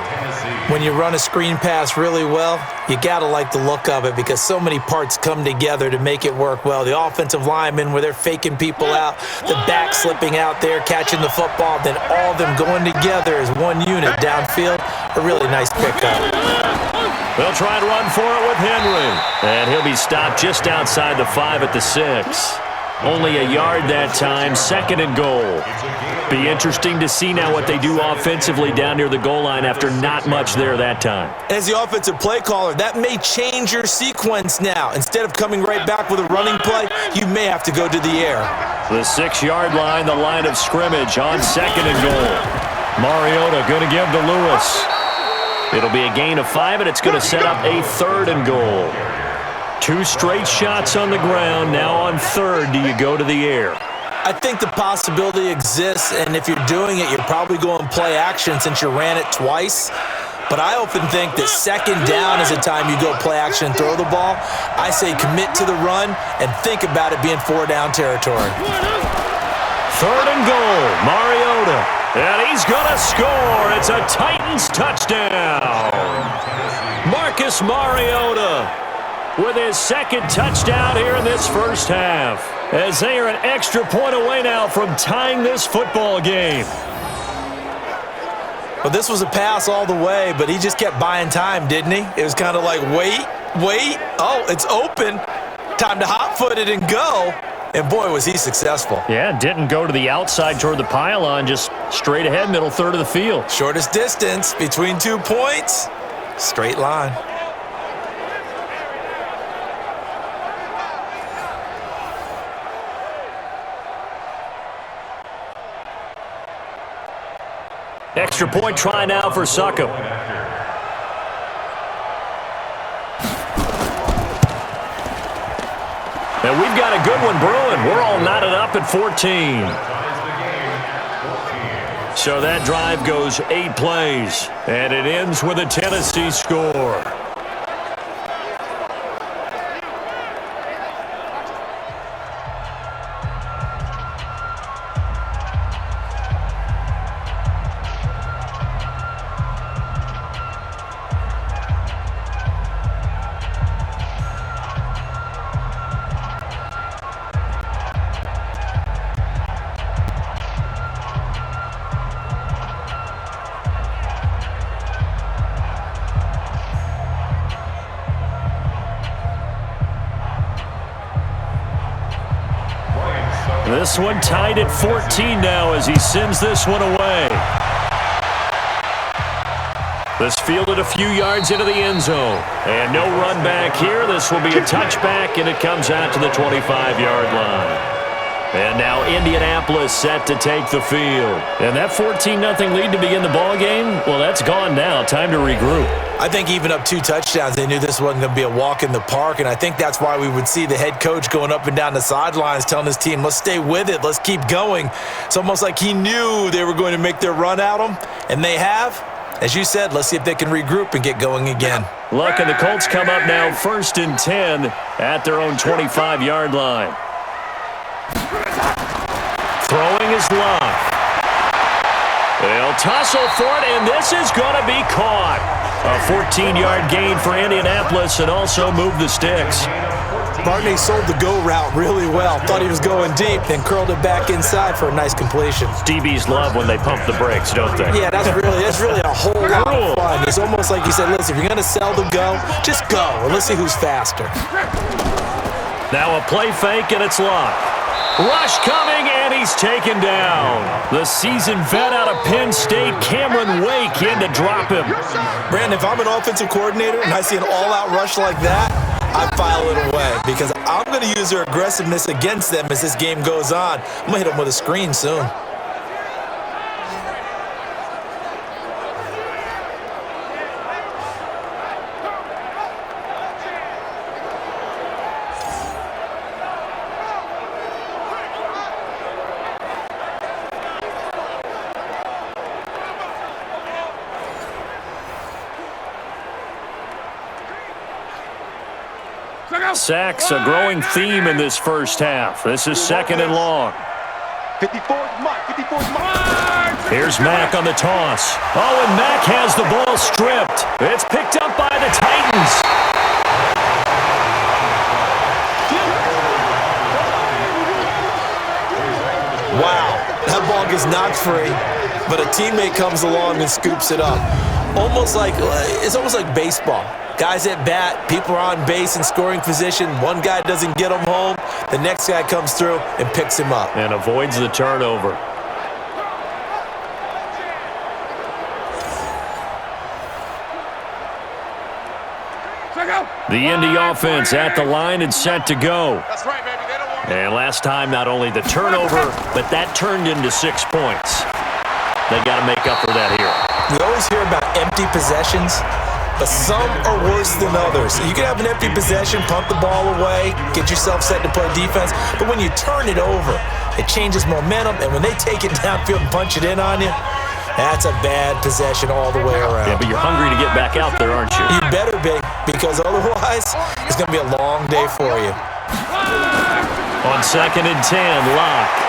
When you run a screen pass really well, you got to like the look of it because so many parts come together to make it work well. The offensive linemen, where they're faking people out, the back slipping out there, catching the football, then all of them going together as one unit downfield. A really nice pickup. They'll try and run for it with Henry. And he'll be stopped just outside the 5 at the 6. Only a yard that time, 2nd and goal. Be interesting to see now what they do offensively down near the goal line after not much there that time. As the offensive play caller, that may change your sequence now. Instead of coming right back with a running play, you may have to go to the air. The 6-yard line, the line of scrimmage on 2nd and goal. Mariota going to give to Lewis. It'll be a gain of 5, and it's going to set up a 3rd and goal. 2 straight shots on the ground. Now on 3rd, do you go to the air? I think the possibility exists, and if you're doing it, you're probably going play action since you ran it twice. But I often think that 2nd down is a time you go play action and throw the ball. I say commit to the run and think about it being 4-down territory. 3rd and goal, Mariota. And he's going to score. It's a Titans touchdown. Marcus Mariota with his 2nd touchdown here in this first half, as they are an extra point away now from tying this football game. Well, this was a pass all the way, but he just kept buying time, didn't he? It was kind of like, wait. Oh, it's open. Time to hot-foot it and go. And, boy, was he successful. Yeah, didn't go to the outside toward the pylon, just straight ahead, middle third of the field. Shortest distance between 2 points, straight line. Extra point try now for Succop. And we've got a good one brewing. We're all knotted up at 14. So that drive goes 8 plays, and it ends with a Tennessee score. This one tied at 14 now as he sends this one away. This fielded a few yards into the end zone. And no run back here. This will be a touchback, and it comes out to the 25-yard line. And now Indianapolis set to take the field. And that 14-0 lead to begin the ball game, well, that's gone now. Time to regroup. I think even up 2 touchdowns, they knew this wasn't going to be a walk in the park, and I think that's why we would see the head coach going up and down the sidelines telling his team, let's stay with it, let's keep going. It's almost like he knew they were going to make their run at him, and they have. As you said, let's see if they can regroup and get going again. Look, and the Colts come up now 1st and 10 at their own 25-yard line. Throwing is Love. They'll tussle for it, and this is going to be caught. A 14-yard gain for Indianapolis and also move the sticks. Barney sold the go route really well. Thought he was going deep, then curled it back inside for a nice completion. DBs love when they pump the brakes, don't they? Yeah, that's really a whole lot of fun. It's almost like you said, listen, if you're going to sell the go, just go, and let's see who's faster. Now a play fake, and it's Love. Rush coming, and he's taken down. The seasoned vet out of Penn State, Cameron Wake, in to drop him. Brandon, if I'm an offensive coordinator and I see an all-out rush like that, I file it away because I'm going to use their aggressiveness against them as this game goes on. I'm going to hit them with a screen soon. Sacks, a growing theme in this first half. This is 2nd and long. 54's Mike. 54's Mike. Here's Mack on the toss. Oh, and Mack has the ball stripped. It's picked up by the Titans. Wow, that ball gets knocked free, but a teammate comes along and scoops it up. It's almost like baseball. Guys at bat, people are on base in scoring position. One guy doesn't get him home. The next guy comes through and picks him up. And avoids the turnover. The Indy offense at the line and set to go. That's right, baby. They don't want And last time, not only the turnover, but that turned into 6 points. They got to make up for that here. We always hear about empty possessions, but some are worse than others. You can have an empty possession, punt the ball away, get yourself set to play defense, but when you turn it over, it changes momentum, and when they take it downfield and punch it in on you, that's a bad possession all the way around. Yeah, but you're hungry to get back out there, aren't you? You better be, because otherwise, it's going to be a long day for you. On 2nd and 10, Locke.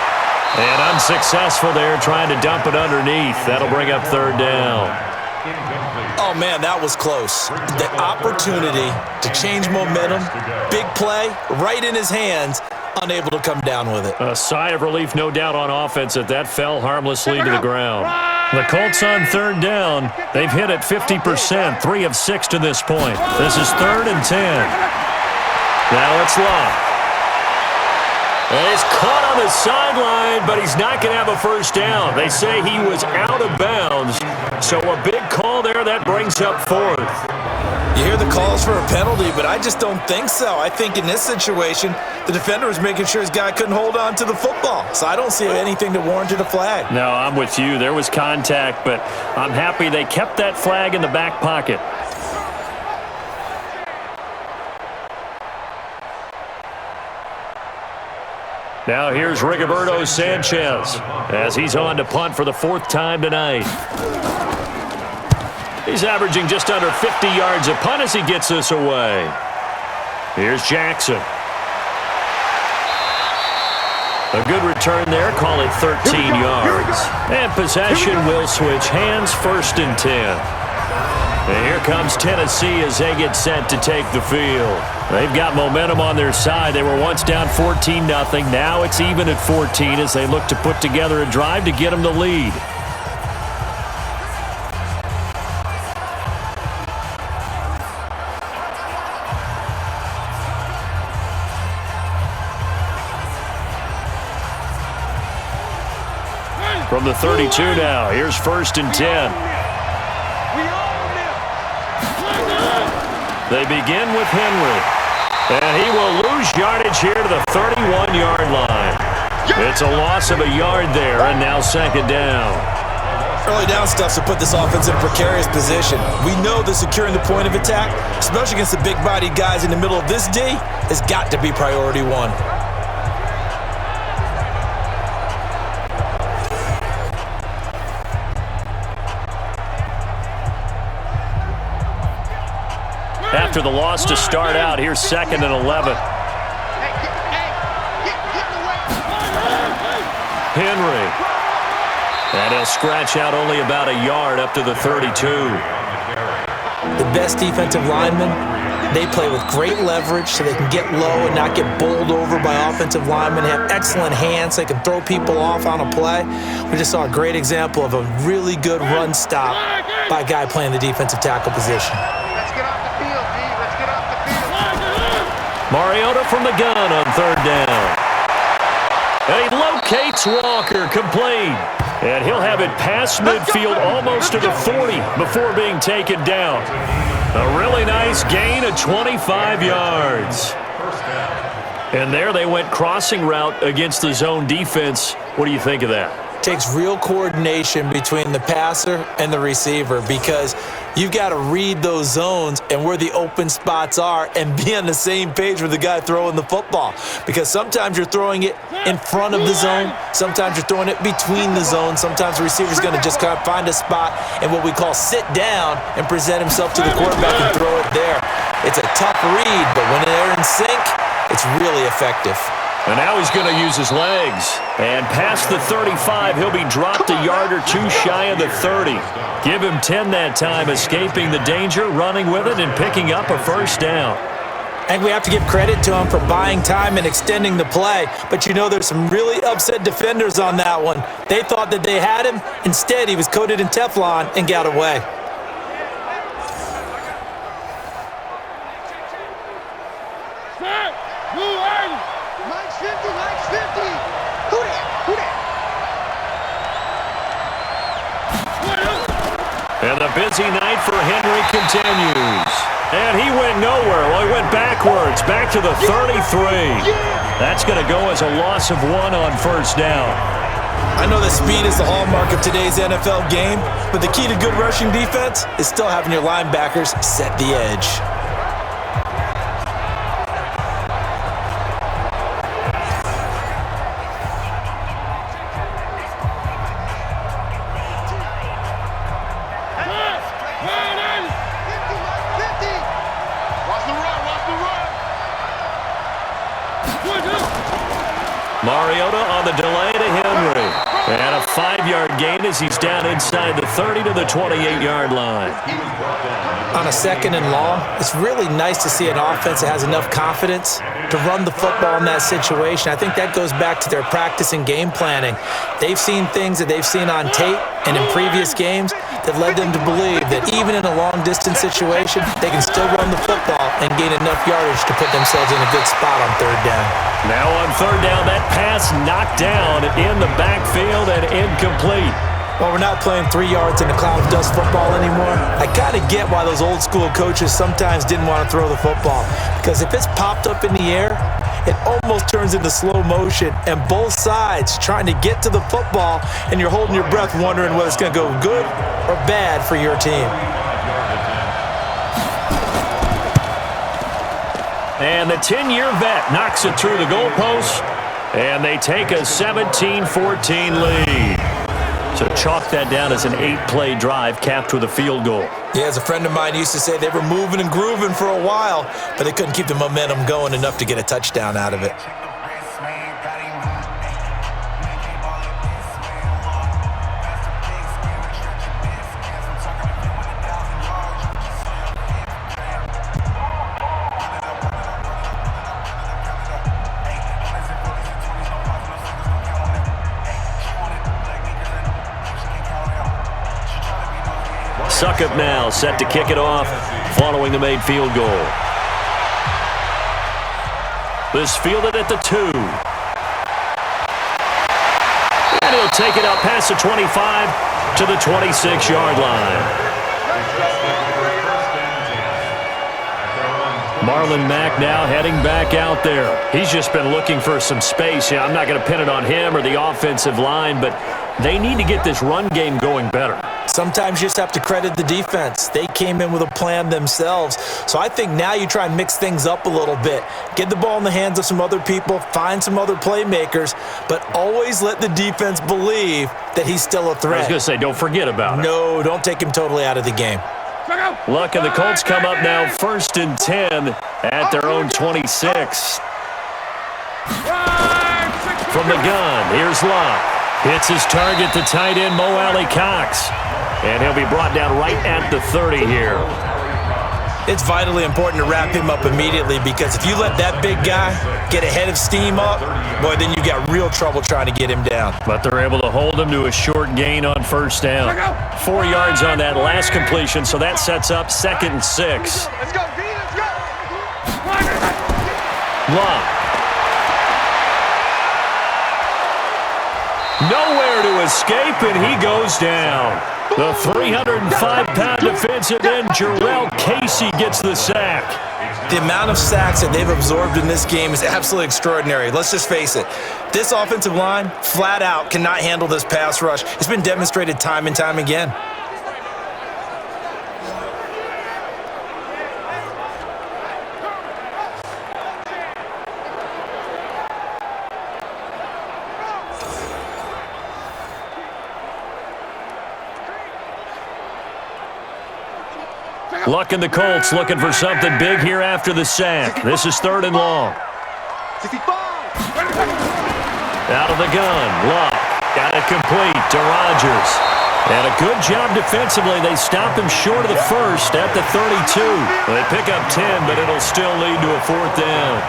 And unsuccessful there, trying to dump it underneath. That'll bring up 3rd down. Oh, man, that was close. The opportunity to change momentum, big play, right in his hands, unable to come down with it. A sigh of relief, no doubt, on offense that fell harmlessly to the ground. The Colts on 3rd down. They've hit it 50%, 3 of 6 to this point. This is 3rd and 10. Now it's Locke. And he's caught on the sideline, but he's not going to have a first down. They say he was out of bounds. So a big call there, that brings up 4th. You hear the calls for a penalty, but I just don't think so. I think in this situation, the defender was making sure his guy couldn't hold on to the football. So I don't see anything that warranted a flag. No, I'm with you. There was contact, but I'm happy they kept that flag in the back pocket. Now here's Rigoberto Sanchez as he's on to punt for the 4th time tonight. He's averaging just under 50 yards a punt as he gets this away. Here's Jackson. A good return there, call it 13 yards. And possession will switch hands, 1st and 10. And here comes Tennessee as they get set to take the field. They've got momentum on their side. They were once down 14-0. Now it's even at 14 as they look to put together a drive to get them the lead. From the 32 now, here's 1st and 10. They begin with Henry. And he will lose yardage here to the 31-yard line. It's a loss of a yard there, and now 2nd down. Early down stuff to put this offense in a precarious position. We know that securing the point of attack, especially against the big-bodied guys in the middle of this D, has got to be priority 1. After the loss to start out, here's 2nd and 11. Henry. And he'll scratch out only about a yard up to the 32. The best defensive linemen, they play with great leverage so they can get low and not get bowled over by offensive linemen. They have excellent hands. They can throw people off on a play. We just saw a great example of a really good run stop by a guy playing the defensive tackle position. Mariota from the gun on 3rd down. And he locates Walker, complete. And he'll have it past midfield almost to the 40 before being taken down. A really nice gain of 25 yards. And there they went crossing route against the zone defense. What do you think of that? Takes real coordination between the passer and the receiver because you've got to read those zones and where the open spots are and be on the same page with the guy throwing the football. Because sometimes you're throwing it in front of the zone. Sometimes you're throwing it between the zones. Sometimes the receiver's going to just kind of find a spot and what we call sit down and present himself to the quarterback and throw it there. It's a tough read, but when they're in sync, it's really effective. And now he's going to use his legs. And past the 35, he'll be dropped a yard or two shy of the 30. Give him 10 that time, escaping the danger, running with it, and picking up a first down. I think we have to give credit to him for buying time and extending the play. But you know, there's some really upset defenders on that one. They thought that they had him. Instead, he was coated in Teflon and got away. And the busy night for Henry continues. And he went nowhere. Well, he went backwards, back to the 33. That's going to go as a loss of 1 on first down. I know that speed is the hallmark of today's NFL game, but the key to good rushing defense is still having your linebackers set the edge. Mariota on the delay to Henry. And a 5-yard gain as he's down inside the 30 to the 28-yard line. On a 2nd and long, it's really nice to see an offense that has enough confidence to run the football in that situation. I think that goes back to their practice and game planning. They've seen things that they've seen on tape and in previous games that led them to believe that even in a long-distance situation, they can still run the football and gain enough yardage to put themselves in a good spot on 3rd down. Now on 3rd down, that pass knocked down in the backfield and incomplete. Well, we're not playing 3 yards in a cloud of dust football anymore. I kind of get why those old school coaches sometimes didn't want to throw the football. Because if it's popped up in the air, it almost turns into slow motion. And both sides trying to get to the football, and you're holding your breath wondering whether it's going to go good or bad for your team. And the 10-year vet knocks it through the goalpost, and they take a 17-14 lead. So chalk that down as an 8-play drive capped with a field goal. Yeah, as a friend of mine used to say, they were moving and grooving for a while, but they couldn't keep the momentum going enough to get a touchdown out of it. Suckup now set to kick it off following the made field goal. This fielded at the 2. And he'll take it out past the 25 to the 26-yard line. Marlon Mack now heading back out there. He's just been looking for some space. Yeah, I'm not going to pin it on him or the offensive line, but they need to get this run game going better. Sometimes you just have to credit the defense. They came in with a plan themselves. So I think now you try and mix things up a little bit. Get the ball in the hands of some other people, find some other playmakers, but always let the defense believe that he's still a threat. I was going to say, don't forget about it. No, don't take him totally out of the game. Luck, and the Colts come up now 1st and 10 at their own 26. From the gun, here's Luck. Hits his target, the tight end, Mo Alley Cox. And he'll be brought down right at the 30 here. It's vitally important to wrap him up immediately, because if you let that big guy get a head of steam up, boy, then you got real trouble trying to get him down. But they're able to hold him to a short gain on 1st down. 4 yards on that last completion, so that sets up 2nd and 6. Let's go, D, let's go. Luck. Nowhere to escape, and he goes down. The 305-pound defensive end, Jarrell Casey, gets the sack. The amount of sacks that they've absorbed in this game is absolutely extraordinary. Let's just face it. This offensive line, flat out, cannot handle this pass rush. It's been demonstrated time and time again. Luck and the Colts looking for something big here after the sack. This is 3rd and long. 65. Out of the gun, Luck. Got it complete to Rodgers. And a good job defensively. They stop him short of the first at the 32. They pick up 10, but it'll still lead to a 4th down.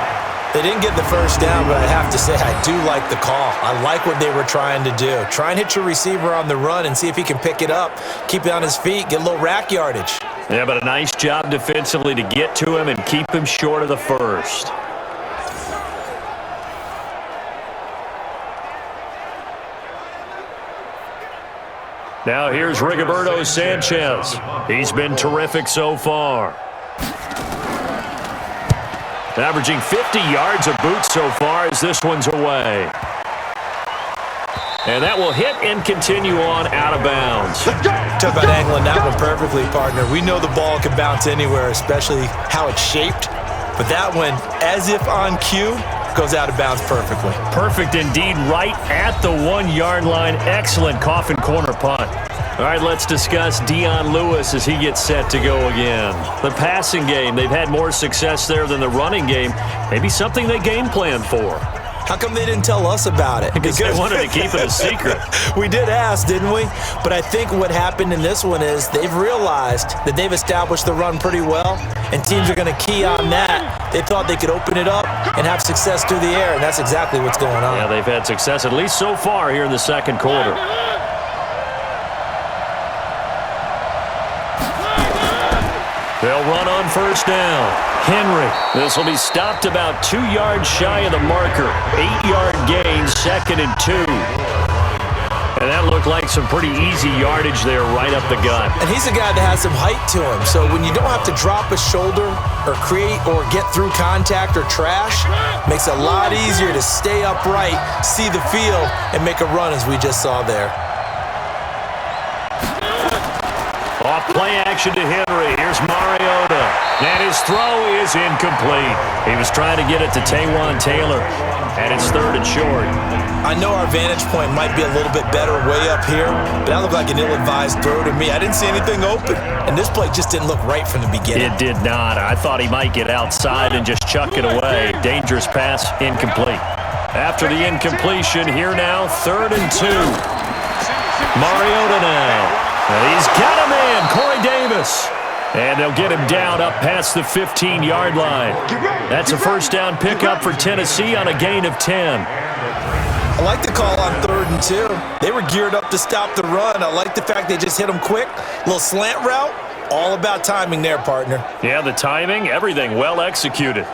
They didn't get the first down, but I have to say I do like the call. I like what they were trying to do. Try and hit your receiver on the run and see if he can pick it up, keep it on his feet, get a little rack yardage. Yeah, but a nice job defensively to get to him and keep him short of the first. Now here's Rigoberto Sanchez. He's been terrific so far. Averaging 50 yards a boot so far as this one's away. And that will hit and continue on out of bounds. Talk about angling that one perfectly, partner. We know the ball can bounce anywhere, especially how it's shaped. But that one, as if on cue, goes out of bounds perfectly. Perfect indeed, right at the 1-yard line. Excellent coffin corner punt. All right, let's discuss Dion Lewis as he gets set to go again. The passing game, they've had more success there than the running game. Maybe something they game plan for. How come they didn't tell us about it? Because they wanted to keep it a secret. We did ask, didn't we? But I think what happened in this one is they've realized that they've established the run pretty well, and teams are going to key on that. They thought they could open it up and have success through the air, and that's exactly what's going on. Yeah, they've had success, at least so far here in the second quarter. They'll run on first down. Henry. This will be stopped about 2 yards shy of the marker. 8-yard gain, 2nd and 2. And that looked like some pretty easy yardage there right up the gut. And he's a guy that has some height to him. So when you don't have to drop a shoulder or create or get through contact or trash, makes it a lot easier to stay upright, see the field, and make a run as we just saw there. Off play action to Henry. Here's Mariota. And his throw is incomplete. He was trying to get it to Taywan Taylor. And it's 3rd and short. I know our vantage point might be a little bit better way up here, but that looked like an ill-advised throw to me. I didn't see anything open. And this play just didn't look right from the beginning. It did not. I thought he might get outside and just chuck it away. Dangerous pass, incomplete. After the incompletion, here now, 3rd and 2. Mariota now. And he's got him in, Corey Davis. And they'll get him down up past the 15-yard line. That's a first down pickup for Tennessee on a gain of 10. I like the call on 3rd and 2. They were geared up to stop the run. I like the fact they just hit him quick. Little slant route. All about timing there, partner. Yeah, the timing, everything well executed.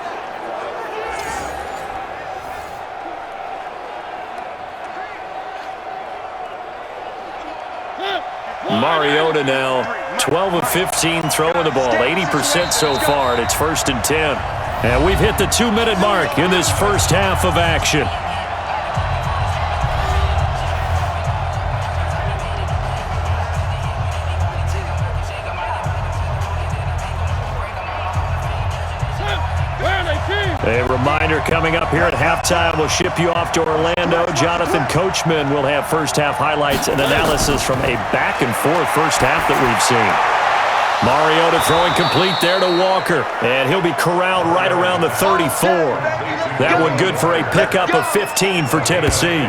Mariota now, 12 of 15 throwing the ball, 80% so far, and it's 1st and 10. And we've hit the 2-minute mark in this first half of action. A reminder coming up here at halftime, we'll ship you off to Orlando. Jonathan Coachman will have first half highlights and analysis from a back-and-forth first half that we've seen. Mariota throwing complete there to Walker, and he'll be corralled right around the 34. That one good for a pickup of 15 for Tennessee.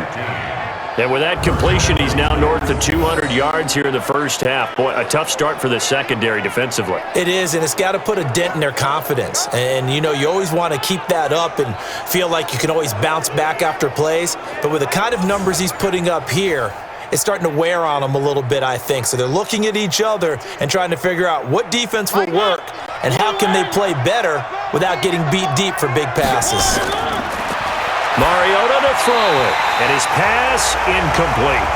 And with that completion, he's now north of 200 yards here in the first half. Boy, a tough start for the secondary defensively. It is, and it's got to put a dent in their confidence. And, you know, you always want to keep that up and feel like you can always bounce back after plays. But with the kind of numbers he's putting up here, it's starting to wear on them a little bit, I think. So they're looking at each other and trying to figure out what defense will work and how can they play better without getting beat deep for big passes. Mariota to throw it, and his pass incomplete.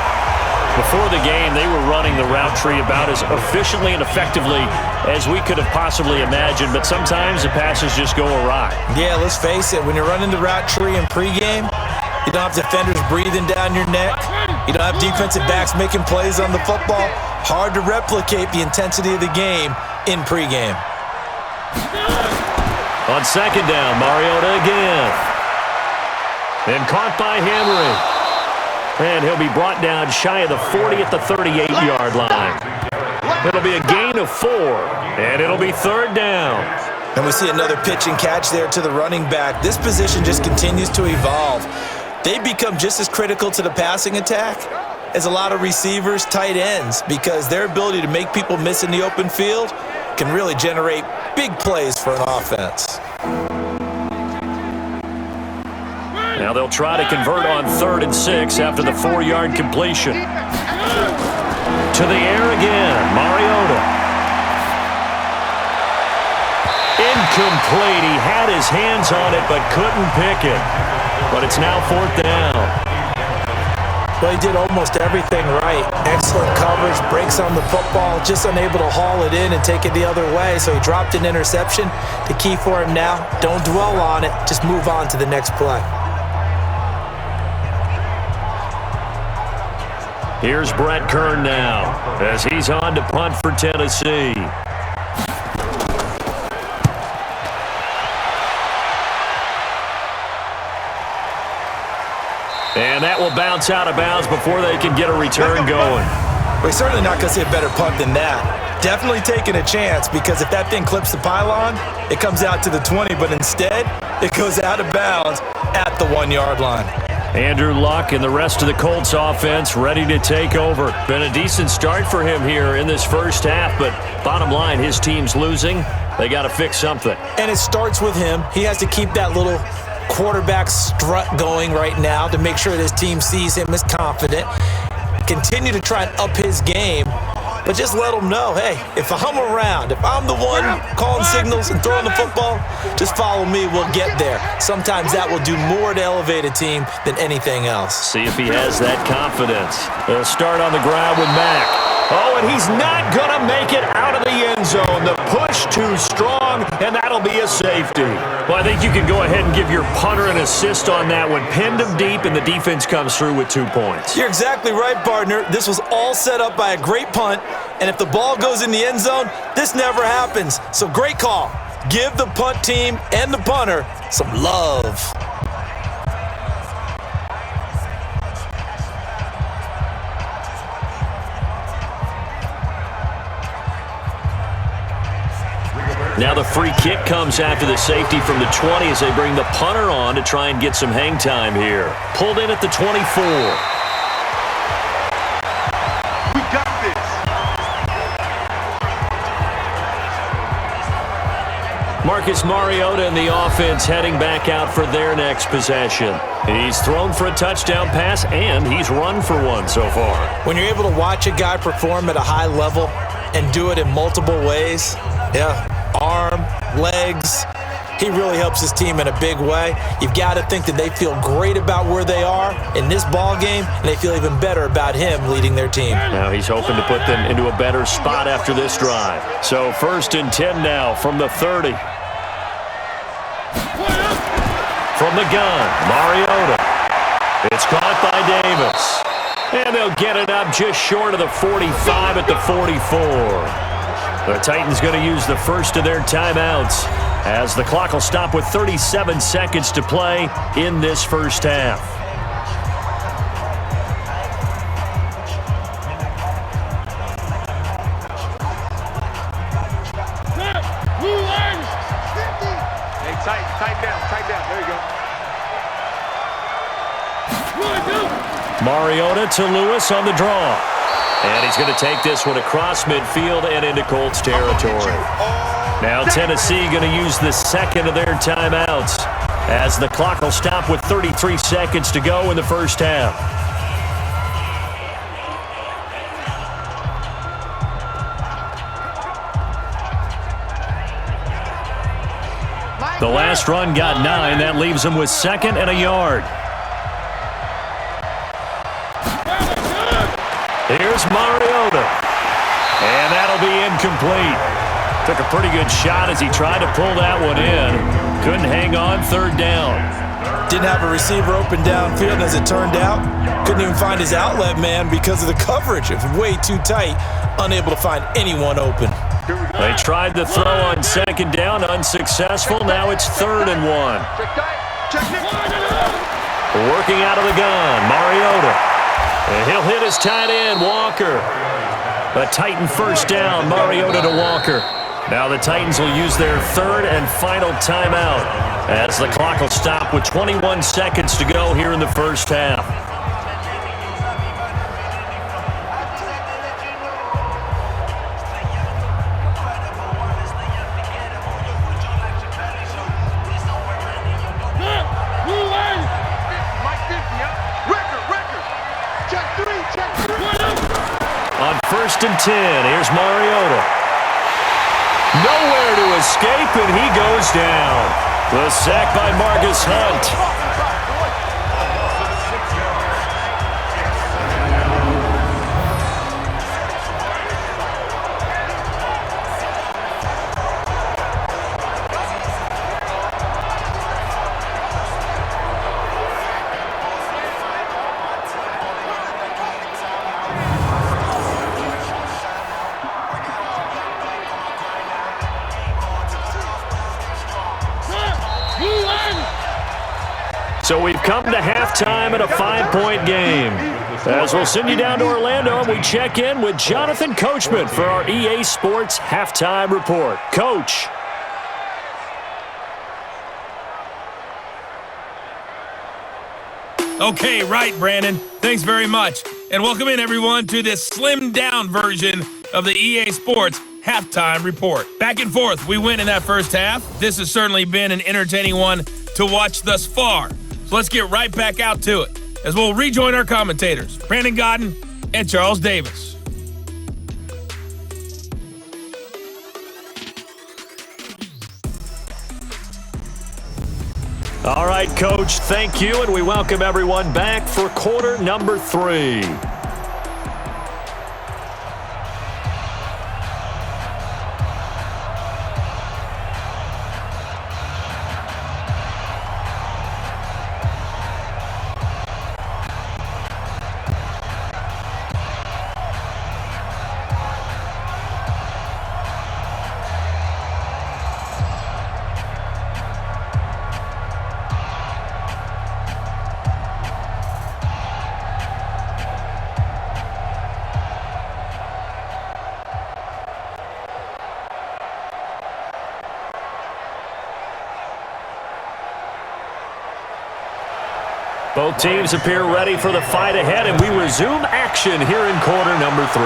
Before the game, they were running the route tree about as efficiently and effectively as we could have possibly imagined, but sometimes the passes just go awry. Yeah, let's face it, when you're running the route tree in pregame, you don't have defenders breathing down your neck. You don't have defensive backs making plays on the football. Hard to replicate the intensity of the game in pregame. On second down, Mariota again. And caught by Henry. And he'll be brought down shy of the 40 at the 38-yard line. It'll be a gain of 4, and it'll be 3rd down. And we see another pitch and catch there to the running back. This position just continues to evolve. they become just as critical to the passing attack as a lot of receivers, tight ends, because their ability to make people miss in the open field can really generate big plays for an offense. Now they'll try to convert on 3rd and 6 after the 4-yard completion. To the air again, Mariota. Incomplete. He had his hands on it but couldn't pick it. But it's now 4th down. Well, he did almost everything right. Excellent coverage, breaks on the football, just unable to haul it in and take it the other way, so he dropped an interception. The key for him now, don't dwell on it, just move on to the next play. Here's Brett Kern now as he's on to punt for Tennessee. And that will bounce out of bounds before they can get a return going. Well, he's certainly not going to see a better punt than that. Definitely taking a chance, because if that thing clips the pylon, it comes out to the 20, but instead, it goes out of bounds at the 1-yard line. Andrew Luck and the rest of the Colts offense ready to take over. Been a decent start for him here in this first half, but bottom line, his team's losing. They got to fix something. And it starts with him. He has to keep that little quarterback strut going right now to make sure that his team sees him as confident. Continue to try and up his game, but just let him know, hey, if I'm around, if I'm the one calling signals and throwing the football, just follow me, we'll get there. Sometimes that will do more to elevate a team than anything else. See if he has that confidence. They'll start on the ground with Mack. Oh, and he's not going to make it out of the end zone. The push too strong, and that'll be a safety. Well, I think you can go ahead and give your punter an assist on that one. Pinned him deep, and the defense comes through with 2 points. You're exactly right, partner. This was all set up by a great punt, and if the ball goes in the end zone, this never happens. So great call. Give the punt team and the punter some love. Now the free kick comes after the safety from the 20 as they bring the punter on to try and get some hang time here. Pulled in at the 24. We got this. Marcus Mariota and the offense heading back out for their next possession. He's thrown for a touchdown pass, and he's run for one so far. When you're able to watch a guy perform at a high level and do it in multiple ways, arm, legs, he really helps his team in a big way. You've got to think that they feel great about where they are in this ball game, and they feel even better about him leading their team. Now he's hoping to put them into a better spot after this drive. So 1st and 10 now from the 30. From the gun, Mariota. It's caught by Davis. And they'll get it up just short of the 45 at the 44. The Titans going to use the first of their timeouts as the clock will stop with 37 seconds to play in this first half. Hey, tighten down. There you go. Mariota to Lewis on the draw. And he's going to take this one across midfield and into Colts territory. Now Tennessee going to use the second of their timeouts as the clock will stop with 33 seconds to go in the first half. The last run got 9. That leaves them with 2nd and a yard. Here's Mariota. And that'll be incomplete. Took a pretty good shot as he tried to pull that one in. Couldn't hang on 3rd down. Didn't have a receiver open downfield, as it turned out. Couldn't even find his outlet man because of the coverage. It was way too tight. Unable to find anyone open. They tried the throw on 2nd down. Unsuccessful. Now it's 3rd and 1. Working out of the gun. Mariota. And he'll hit his tight end, Walker. A Titan first down, Mariota to Walker. Now the Titans will use their 3rd and final timeout. As the clock will stop with 21 seconds to go here in the first half. On 1st and 10, here's Mariota. Nowhere to escape, and he goes down. The sack by Marcus Hunt. So we've come to halftime in a 5-point game. As we'll send you down to Orlando, and we check in with Jonathan Coachman for our EA Sports Halftime Report. Coach. Okay, right, Brandon. Thanks very much. And welcome in, everyone, to this slimmed-down version of the EA Sports Halftime Report. Back and forth, we win in that first half. This has certainly been an entertaining one to watch thus far. So let's get right back out to it as we'll rejoin our commentators, Brandon Godden and Charles Davis. All right, Coach, thank you, and we welcome everyone back for quarter number 3. Both teams appear ready for the fight ahead, and we resume action here in quarter number 3.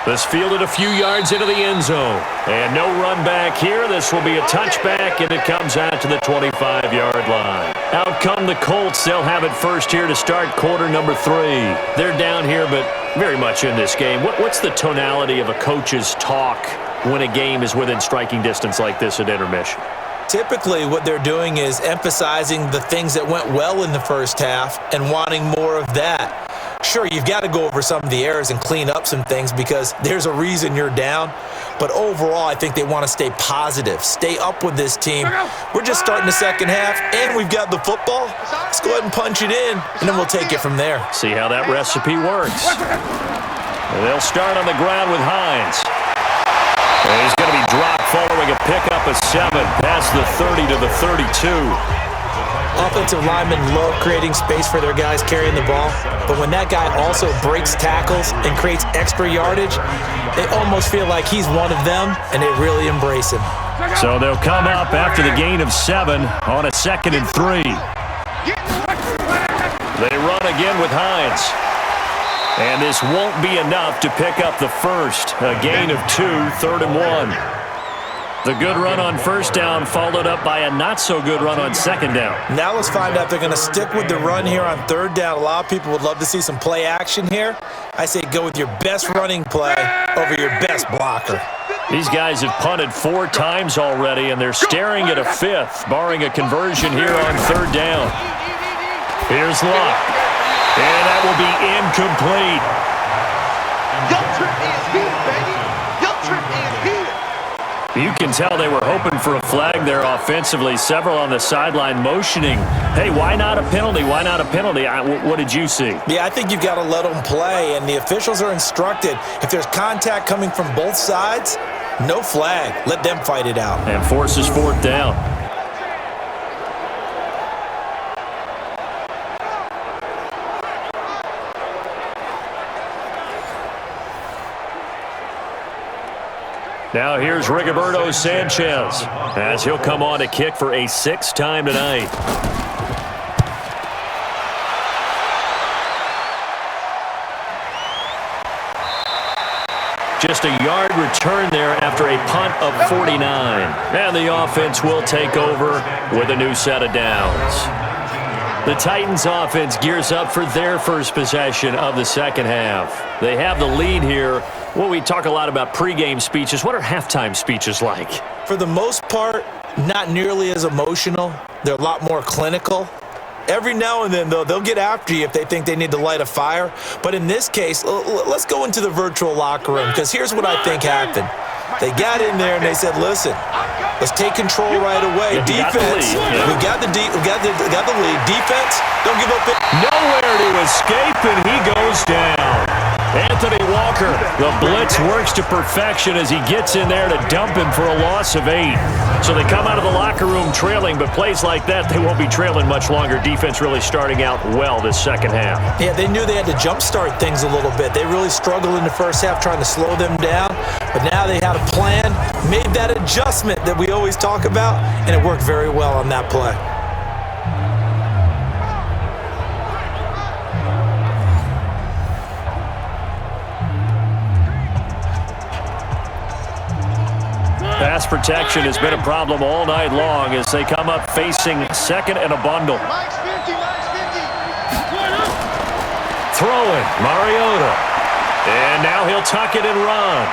This fielded a few yards into the end zone. And no run back here. This will be a touchback, and it comes out to the 25-yard line. Out come the Colts. They'll have it first here to start quarter number 3. They're down here, but very much in this game. What's the tonality of a coach's talk when a game is within striking distance like this at intermission? Typically, what they're doing is emphasizing the things that went well in the first half and wanting more of that. Sure, you've got to go over some of the errors and clean up some things because there's a reason you're down. But overall, I think they want to stay positive, stay up with this team. We're just starting the second half, and we've got the football. Let's go ahead and punch it in, and then we'll take it from there. See how that recipe works. They'll start on the ground with Hines. And he's going to be dropped following a pickup of 7 past the 30 to the 32. Offensive linemen love creating space for their guys carrying the ball, but when that guy also breaks tackles and creates extra yardage, they almost feel like he's one of them, and they really embrace him. So they'll come up after the gain of 7 on a 2nd and 3. They run again with Hines. And this won't be enough to pick up the first. A gain of 2, 3rd and 1. The good run on first down followed up by a not-so-good run on second down. Now let's find out if they're going to stick with the run here on third down. A lot of people would love to see some play action here. I say go with your best running play over your best blocker. These guys have punted 4 times already, and they're staring at a 5th, barring a conversion here on third down. Here's Luck. And that will be incomplete. You can tell they were hoping for a flag there offensively. Several on the sideline motioning, hey, why not a penalty? Why not a penalty? What did you see? Yeah, I think you've got to let them play, and the officials are instructed. If there's contact coming from both sides, no flag. Let them fight it out. And forces 4th down. Now here's Rigoberto Sanchez as he'll come on to kick for a 6th time tonight. Just a yard return there after a punt of 49. And the offense will take over with a new set of downs. The Titans offense gears up for their first possession of the second half. They have the lead here. Well, we talk a lot about pregame speeches. What are halftime speeches like? For the most part, not nearly as emotional. They're a lot more clinical. Every now and then, though, they'll get after you if they think they need to light a fire. But in this case, let's go into the virtual locker room, because here's what I think happened. They got in there and they said, listen, let's take control right away. Defense, we got the lead. Defense, don't give up. Nowhere to escape, and he goes down. Anthony Walker, the blitz works to perfection as he gets in there to dump him for a loss of 8. So they come out of the locker room trailing, but plays like that, they won't be trailing much longer. Defense really starting out well this second half. Yeah, they knew they had to jumpstart things a little bit. They really struggled in the first half trying to slow them down, but now they had a plan, made that adjustment that we always talk about, and it worked very well on that play. Pass protection has been a problem all night long as they come up facing second and a bundle. Throwing, Mariota. And now he'll tuck it and run.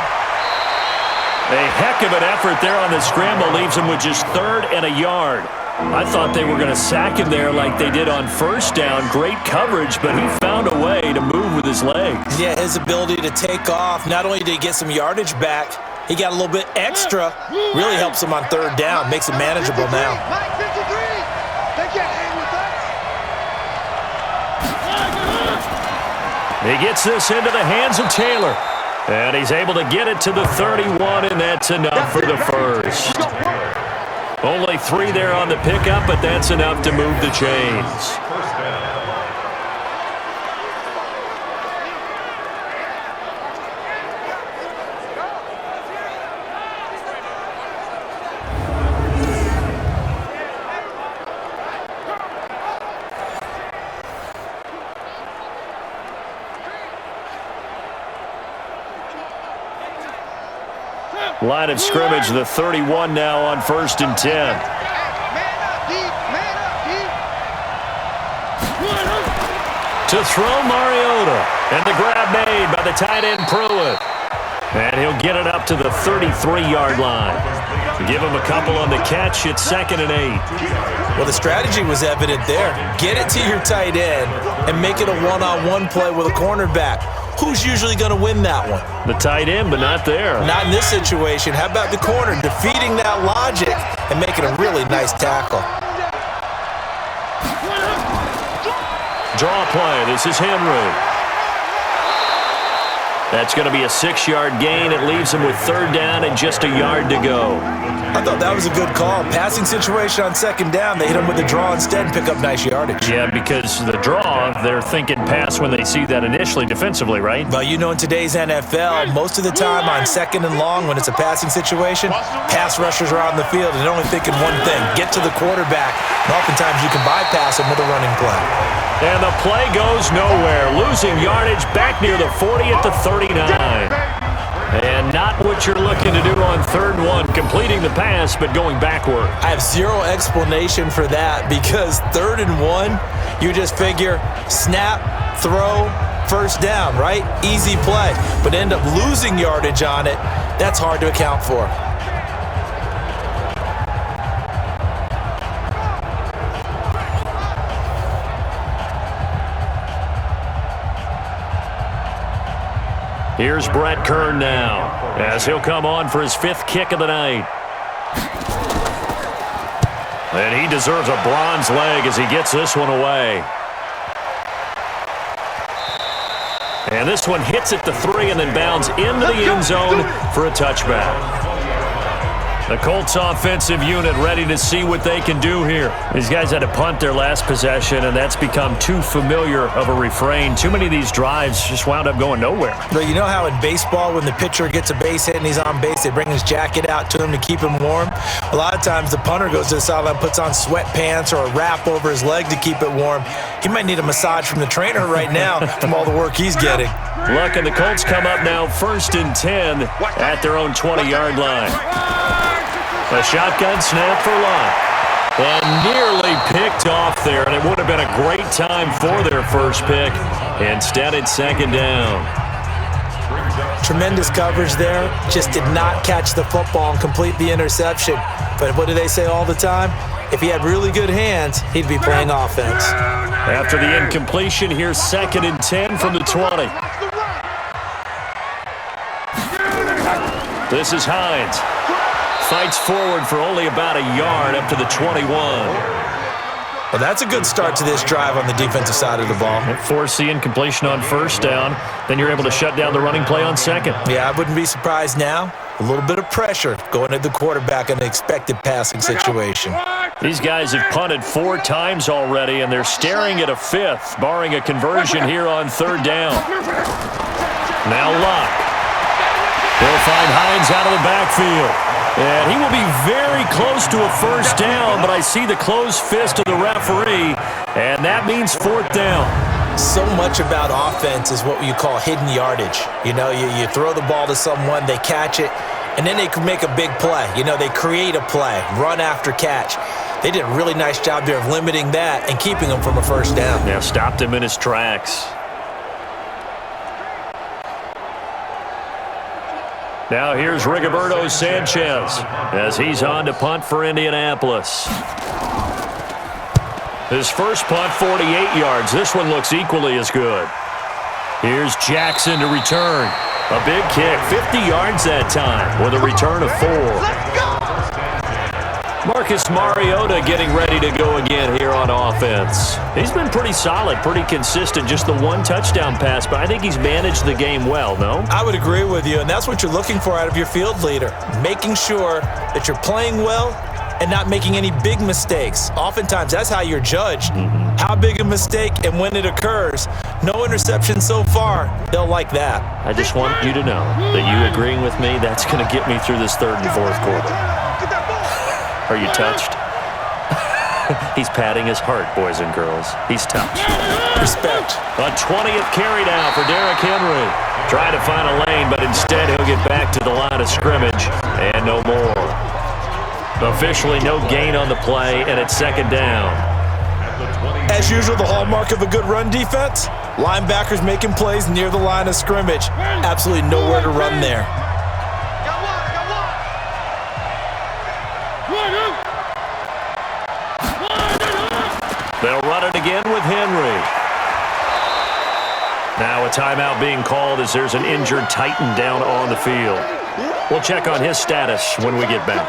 A heck of an effort there on the scramble leaves him with just 3rd and a yard. I thought they were going to sack him there like they did on first down. Great coverage, but he found a way to move with his legs. Yeah, his ability to take off. Not only did he get some yardage back, he got a little bit extra. Really helps him on 3rd down. Makes it manageable now. He gets this into the hands of Taylor. And he's able to get it to the 31, and that's enough for the first. Only 3 there on the pickup, but that's enough to move the chains. Line of scrimmage, the 31 now on 1st and 10. To throw Mariota. And the grab made by the tight end Pruitt. And he'll get it up to the 33-yard line. Give him a couple on the catch. It's 2nd and 8. Well, the strategy was evident there. Get it to your tight end and make it a one-on-one play with a cornerback. Who's usually going to win that one? The tight end, but not there. Not in this situation. How about the corner defeating that logic and making a really nice tackle? Draw play. This is Henry. That's going to be a 6-yard gain. It leaves him with 3rd down and just a yard to go. I thought that was a good call. Passing situation on 2nd down. They hit him with the draw instead and pick up nice yardage. Yeah, because the draw, they're thinking pass when they see that initially defensively, right? Well, you know, in today's NFL, most of the time on 2nd and long when it's a passing situation, pass rushers are on the field and they're only thinking one thing, get to the quarterback. And oftentimes you can bypass him with a running play. And the play goes nowhere. Losing yardage back near the 40 at the 39. And not what you're looking to do on 3rd and 1, completing the pass, but going backward. I have zero explanation for that because 3rd and 1, you just figure snap, throw, 1st down, right? Easy play. But end up losing yardage on it. That's hard to account for. Here's Brett Kern now as he'll come on for his 5th kick of the night. And he deserves a bronze leg as he gets this one away. And this one hits at the 3 and then bounds into the end zone for a touchback. The Colts offensive unit ready to see what they can do here. These guys had to punt their last possession, and that's become too familiar of a refrain. Too many of these drives just wound up going nowhere. But you know how in baseball, when the pitcher gets a base hit and he's on base, they bring his jacket out to him to keep him warm? A lot of times the punter goes to the sideline, puts on sweatpants or a wrap over his leg to keep it warm. He might need a massage from the trainer right now from all the work he's getting. Look, and the Colts come up now 1st and 10 at their own 20-yard line. A shotgun snap for Lott. And nearly picked off there, and it would have been a great time for their first pick. Instead, it's 2nd down. Tremendous coverage there. Just did not catch the football and complete the interception. But what do they say all the time? If he had really good hands, he'd be playing offense. After the incompletion, here's 2nd and 10 from the 20. This is Hines. Fights forward for only about a yard up to the 21. Well, that's a good start to this drive on the defensive side of the ball. Force the incompletion on 1st down. Then you're able to shut down the running play on 2nd. Yeah, I wouldn't be surprised now. A little bit of pressure going at the quarterback in an expected passing situation. These guys have punted 4 times already, and they're staring at a 5th, barring a conversion here on 3rd down. Now Lott. He'll find Hines out of the backfield. And he will be very close to a 1st down, but I see the closed fist of the referee, and that means 4th down. So much about offense is what you call hidden yardage. You know, you throw the ball to someone, they catch it, and then they can make a big play. You know, they create a play, run after catch. They did a really nice job there of limiting that and keeping him from a 1st down. Yeah, stopped him in his tracks. Now here's Rigoberto Sanchez as he's on to punt for Indianapolis. His first punt, 48 yards. This one looks equally as good. Here's Jackson to return. A big kick, 50 yards that time with a return of 4. Marcus Mariota getting ready to go again here on offense. He's been pretty solid, pretty consistent, just the 1 touchdown pass, but I think he's managed the game well, no? I would agree with you, and that's what you're looking for out of your field leader, making sure that you're playing well and not making any big mistakes. Oftentimes, that's how you're judged. How big a mistake and when it occurs. No interception so far. They'll like that. I just want you to know that you agreeing with me, that's going to get me through this 3rd and 4th quarter. Are you touched? He's patting his heart, boys and girls. He's touched. Respect. A 20th carry now for Derrick Henry. Trying to find a lane, but instead he'll get back to the line of scrimmage and no more. Officially no gain on the play, and it's 2nd down. As usual, the hallmark of a good run defense, linebackers making plays near the line of scrimmage. Absolutely nowhere to run there. They'll run it again with Henry. Now a timeout being called as there's an injured Titan down on the field. We'll check on his status when we get back.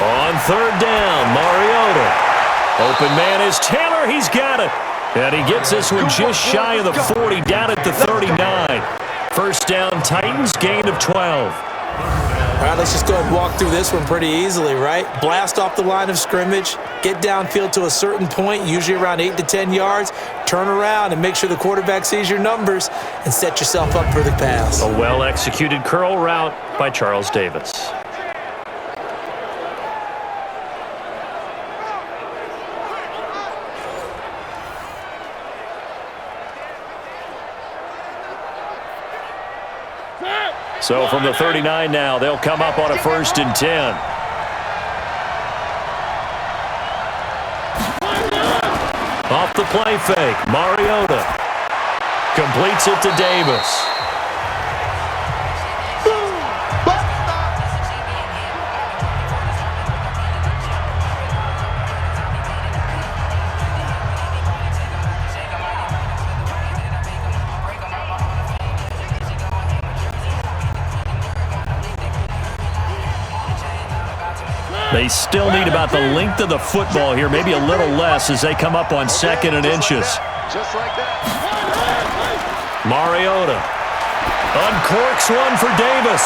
On 3rd down, Mariota. Open man is Taylor. He's got it. And he gets this one just shy of the 40, down at the 39. 1st down, Titans, gain of 12. All right, let's just go and walk through this one pretty easily, right? Blast off the line of scrimmage, get downfield to a certain point, usually around 8 to 10 yards, turn around and make sure the quarterback sees your numbers and set yourself up for the pass. A well-executed curl route by Charles Davis. So from the 39 now, they'll come up on a 1st and 10. Off the play fake, Mariota completes it to Davis. They still need about the length of the football here, maybe a little less as they come up on 2nd and inches. Just like that. Mariota uncorks one for Davis.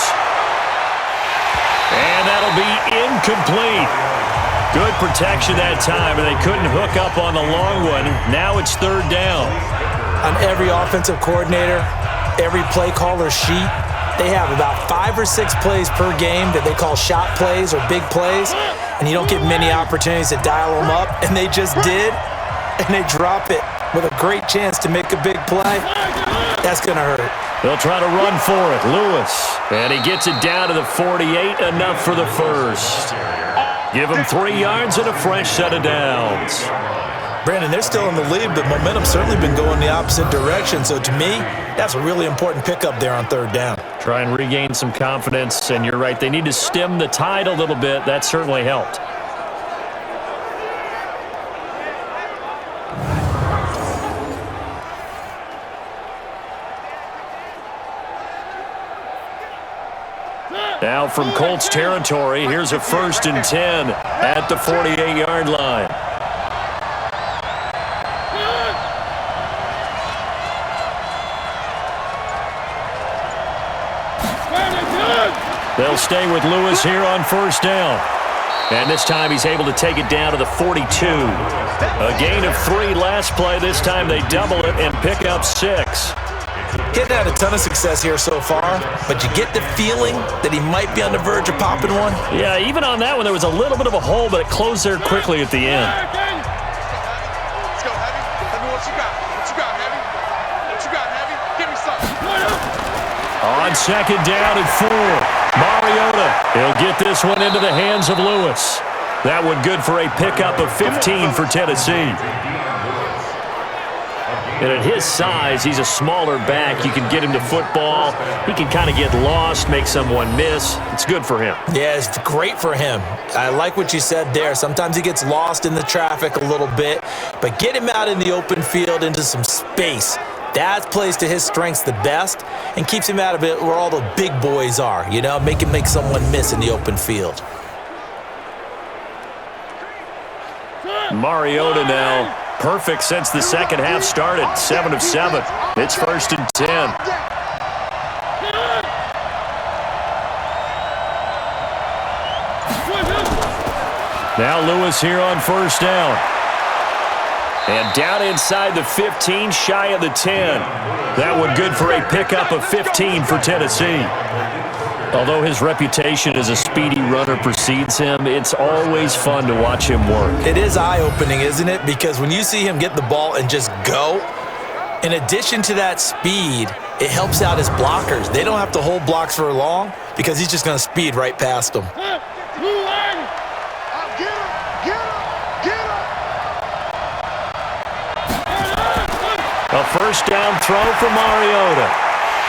And that'll be incomplete. Good protection that time, and they couldn't hook up on the long one. Now it's 3rd down. On every offensive coordinator, every play caller sheet, they have about 5 or 6 plays per game that they call shot plays or big plays, and you don't get many opportunities to dial them up, and they just did, and they drop it with a great chance to make a big play. That's going to hurt. They'll try to run for it. Lewis, and he gets it down to the 48, enough for the first. Give him 3 yards and a fresh set of downs. Brandon, they're still in the lead, but momentum's certainly been going the opposite direction. So to me, that's a really important pickup there on 3rd down. Try and regain some confidence, and you're right. They need to stem the tide a little bit. That certainly helped. Now from Colts territory, here's a 1st and 10 at the 48-yard line. They'll stay with Lewis here on 1st down. And this time he's able to take it down to the 42. A gain of 3 last play. This time they double it and pick up 6. Getting had a ton of success here so far, but you get the feeling that he might be on the verge of popping one. Yeah, even on that one, there was a little bit of a hole, but it closed there quickly at the end. Let's go, Heavy. Tell me what you got. What you got, Heavy? What you got, Heavy? Give me something. On 2nd down and 4. Mariota, he'll get this one into the hands of Lewis. That one good for a pickup of 15 for Tennessee. And at his size, he's a smaller back. You can get him to football. He can kind of get lost, make someone miss. It's good for him. Yeah, it's great for him. I like what you said there. Sometimes he gets lost in the traffic a little bit, but get him out in the open field into some space. That plays to his strengths the best and keeps him out of it where all the big boys are, you know, make someone miss in the open field. Mariota now, perfect since the second half started, 7 of 7. It's 1st and 10. Now Lewis here on 1st down. And down inside the 15, shy of the 10. That one good for a pickup of 15 for Tennessee. Although his reputation as a speedy runner precedes him, it's always fun to watch him work. It is eye-opening, isn't it? Because when you see him get the ball and just go, in addition to that speed, it helps out his blockers. They don't have to hold blocks for long because he's just going to speed right past them. A 1st down throw for Mariota.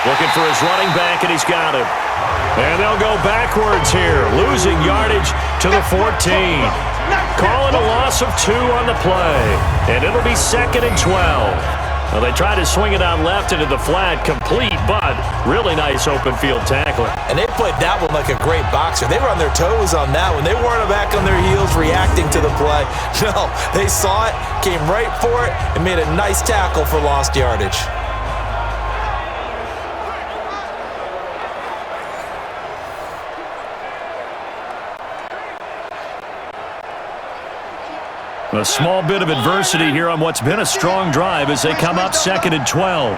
Looking for his running back, and he's got him. And they'll go backwards here, losing yardage to the 14. Calling a loss of 2 on the play. And it'll be 2nd and 12. Well, they try to swing it out left into the flat, complete, but really nice open field tackling. And they played that one like a great boxer. They were on their toes on that one. They weren't back on their heels reacting to the play. No, they saw it, came right for it, and made a nice tackle for lost yardage. A small bit of adversity here on what's been a strong drive as they come up 2nd and 12.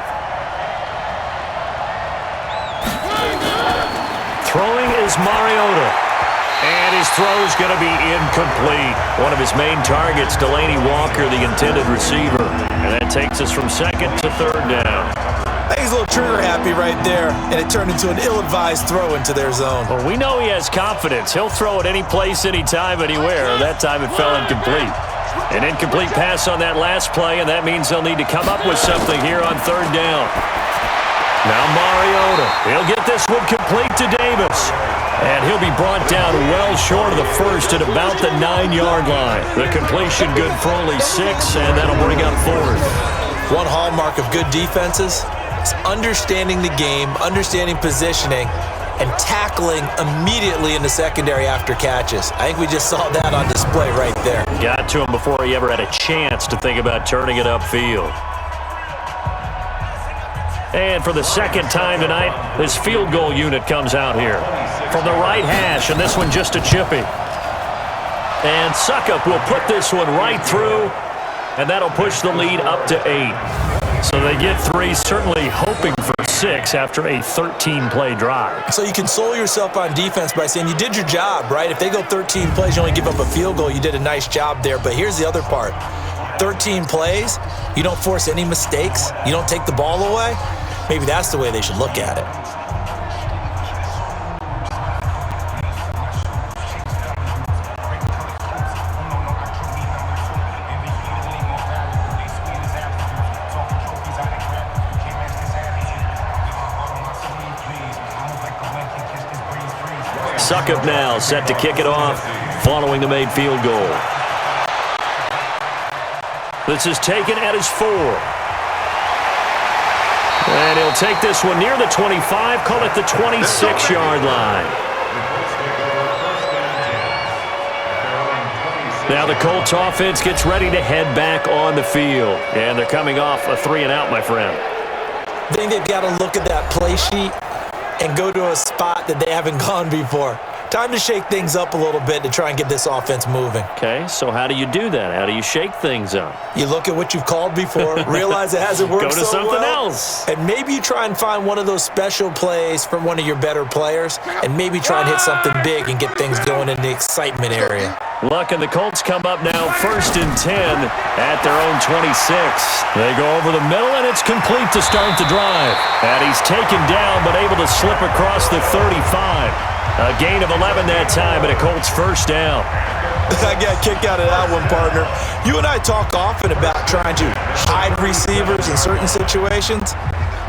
Throwing is Mariota. And his throw's going to be incomplete. One of his main targets, Delaney Walker, the intended receiver. And that takes us from 2nd to 3rd down. I think he's a little trigger happy right there, and it turned into an ill-advised throw into their zone. Well, we know he has confidence. He'll throw it any place, anytime, anywhere. That time it fell incomplete. An incomplete pass on that last play, and that means they'll need to come up with something here on third down. Now Mariota. He'll get this one complete to Davis. And he'll be brought down well short of the first at about the 9-yard line. The completion good for only 6, and that'll bring up fourth. One hallmark of good defenses is understanding the game, understanding positioning, and tackling immediately in the secondary after catches. I think we just saw that on display right there. Got to him before he ever had a chance to think about turning it upfield. And for the second time tonight, this field goal unit comes out here. From the right hash, and this one just a chippy. And Suckup will put this one right through, and that'll push the lead up to 8. So they get 3, certainly hoping for 6 after a 13-play drive. So you console yourself on defense by saying you did your job, right? If they go 13 plays, you only give up a field goal, you did a nice job there. But here's the other part. 13 plays, you don't force any mistakes, you don't take the ball away. Maybe that's the way they should look at it. Suckup now set to kick it off following the made field goal. This is taken at his 4. And he'll take this one near the 25, call it the 26-yard line. Now the Colts offense gets ready to head back on the field. And they're coming off a 3-and-out, my friend. I think they've got to look at that play sheet and go to a spot that they haven't gone before. Time to shake things up a little bit to try and get this offense moving. Okay, so how do you do that? How do you shake things up? You look at what you've called before, realize it hasn't worked so well. Go to something else. And maybe you try and find one of those special plays from one of your better players, and maybe try and hit something big and get things going in the excitement area. Luck and the Colts come up now 1st and 10 at their own 26. They go over the middle, and it's complete to start the drive. And he's taken down, but able to slip across the 35. A gain of 11 that time, and a Colts first down. I got a kick out of that one, partner. You and I talk often about trying to hide receivers in certain situations,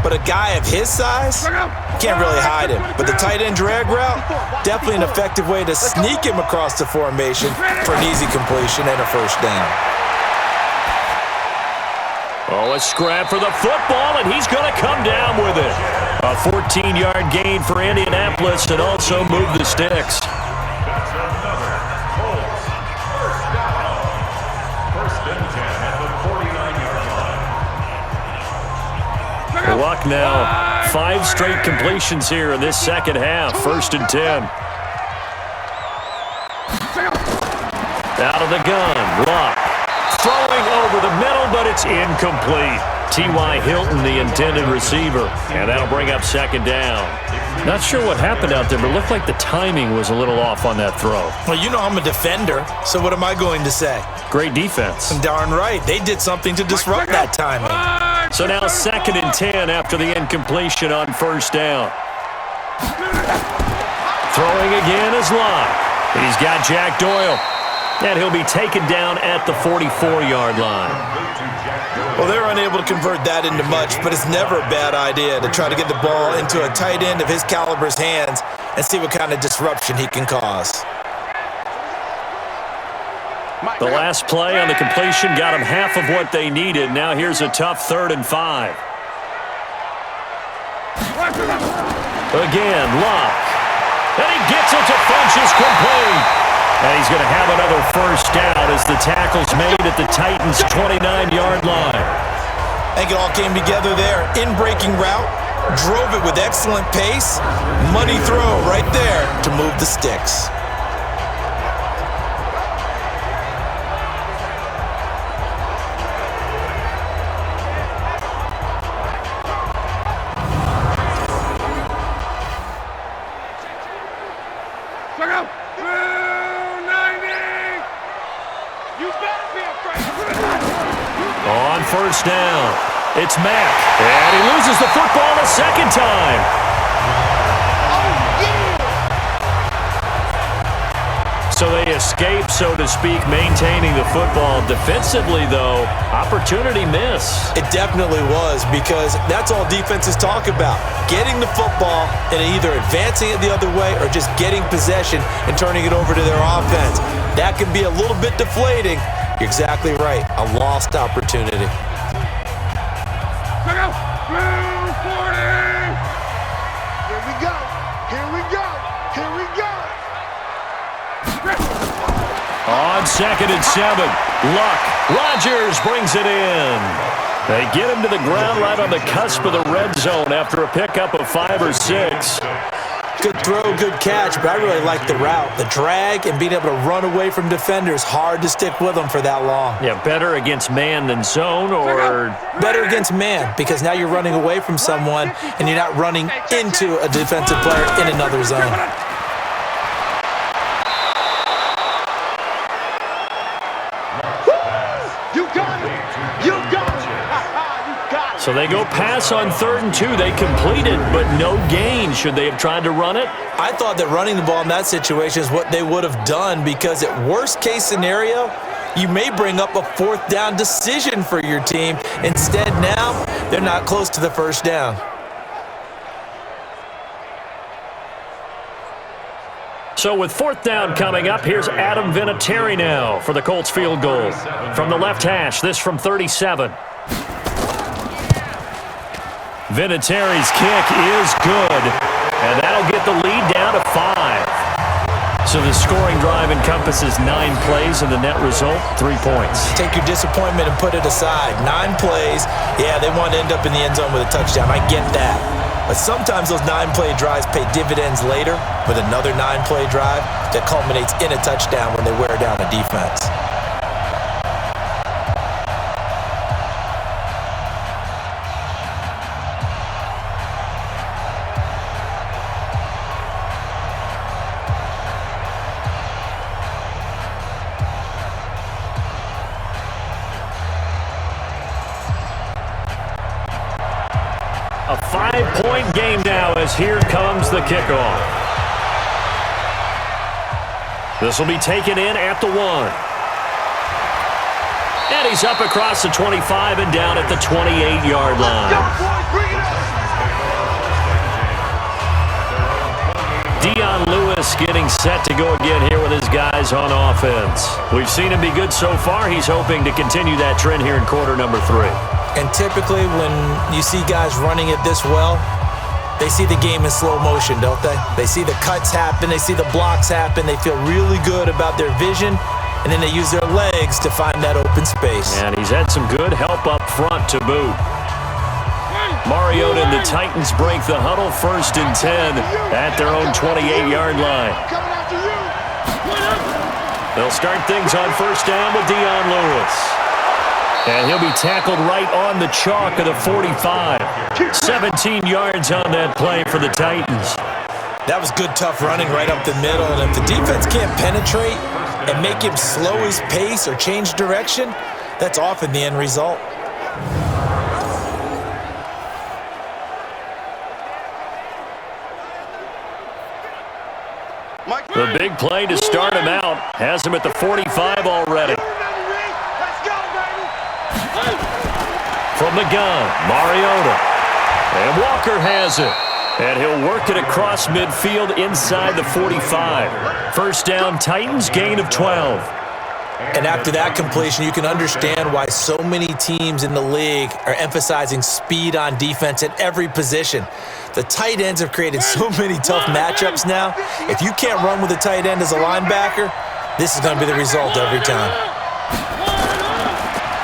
but a guy of his size, can't really hide him. But the tight end drag route, definitely an effective way to sneak him across the formation for an easy completion and a first down. Oh, a scrap for the football, and he's going to come down with it. A 14-yard gain for Indianapolis and also move the sticks. Luck now, 5 straight completions here in this second half. 1st and 10. Out of the gun, Luck. Throwing over the middle, but it's incomplete. T.Y. Hilton, the intended receiver, and that'll bring up 2nd down. Not sure what happened out there, but it looked like the timing was a little off on that throw. Well, you know I'm a defender, so what am I going to say? Great defense. Darn right. They did something to disrupt that timing. So now 2nd and 10 after the incompletion on 1st down. Throwing again is Locke. He's got Jack Doyle. And he'll be taken down at the 44-yard line. Well, they're unable to convert that into much, but it's never a bad idea to try to get the ball into a tight end of his caliber's hands and see what kind of disruption he can cause. The last play on the completion got them half of what they needed. Now here's a tough 3rd and 5. Again, Locke. And he gets it to Funchess complete. And he's going to have another first down as the tackle's made at the Titans' 29-yard line. I think it all came together there. In-breaking route, drove it with excellent pace. Money throw right there to move the sticks. On 1st down, it's Mack, and he loses the football a 2nd time. So they escape, so to speak, maintaining the football. Defensively, though, opportunity miss. It definitely was, because that's all defenses talk about. Getting the football and either advancing it the other way or just getting possession and turning it over to their offense. That can be a little bit deflating. You're exactly right. A lost opportunity. Check out. Blue 40. Here we go. Here we go. Here we go. On 2nd and 7, Luck. Rodgers brings it in. They get him to the ground right on the cusp of the red zone after a pickup of 5 or 6. Good throw, good catch, but I really like the route. The drag and being able to run away from defenders, hard to stick with them for that long. Yeah, better against man than zone, or better against man, because now you're running away from someone and you're not running into a defensive player in another zone. You got it. You got it. You got it. So they go pass on 3rd and 2. They completed, but no gain. Should they have tried to run it? I thought that running the ball in that situation is what they would have done, because at worst case scenario, you may bring up a 4th down decision for your team. Instead, now they're not close to the 1st down. So with 4th down coming up, here's Adam Vinatieri now for the Colts field goal. From the left hash, this from 37. Vinatieri's kick is good, and that'll get the lead down to 5. So the scoring drive encompasses 9 plays, and the net result, 3 points. Take your disappointment and put it aside. 9 plays, yeah, they want to end up in the end zone with a touchdown. I get that. But sometimes those 9-play drives pay dividends later with another 9-play drive that culminates in a touchdown when they wear down a defense. A 5-point game now as here comes the kickoff. This will be taken in at the 1. And he's up across the 25 and down at the 28-yard line. Dion Lewis getting set to go again here with his guys on offense. We've seen him be good so far. He's hoping to continue that trend here in quarter number 3. And typically when you see guys running it this well, they see the game in slow motion, don't they? They see the cuts happen, they see the blocks happen, they feel really good about their vision, and then they use their legs to find that open space. And he's had some good help up front to boot. Mariota and the Titans break the huddle, 1st and 10 at their own 28-yard line. They'll start things on 1st down with Dion Lewis. And he'll be tackled right on the chalk of the 45. 17 yards on that play for the Titans. That was good, tough running right up the middle. And if the defense can't penetrate and make him slow his pace or change direction, that's often the end result. The big play to start him out has him at the 45 already. From the gun, Mariota. And Walker has it. And he'll work it across midfield inside the 45. 1st down, Titans, gain of 12. And after that completion, you can understand why so many teams in the league are emphasizing speed on defense at every position. The tight ends have created so many tough matchups now. If you can't run with a tight end as a linebacker, this is going to be the result every time.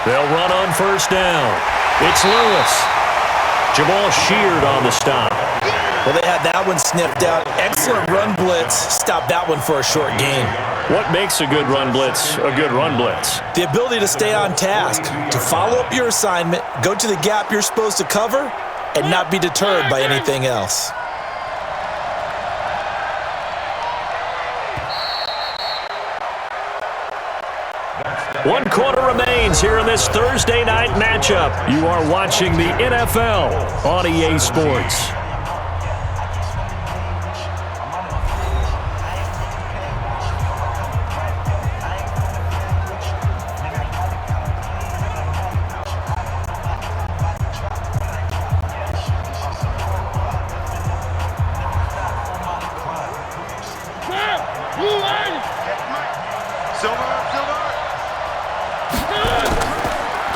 They'll run on 1st down. It's Lewis. Jamal Sheard on the stop. Well, they had that one sniffed out. Excellent run blitz. Stopped that one for a short gain. What makes a good run blitz a good run blitz? The ability to stay on task, to follow up your assignment, go to the gap you're supposed to cover, and not be deterred by anything else. One quarter remains here in this Thursday night matchup. You are watching the NFL on EA Sports.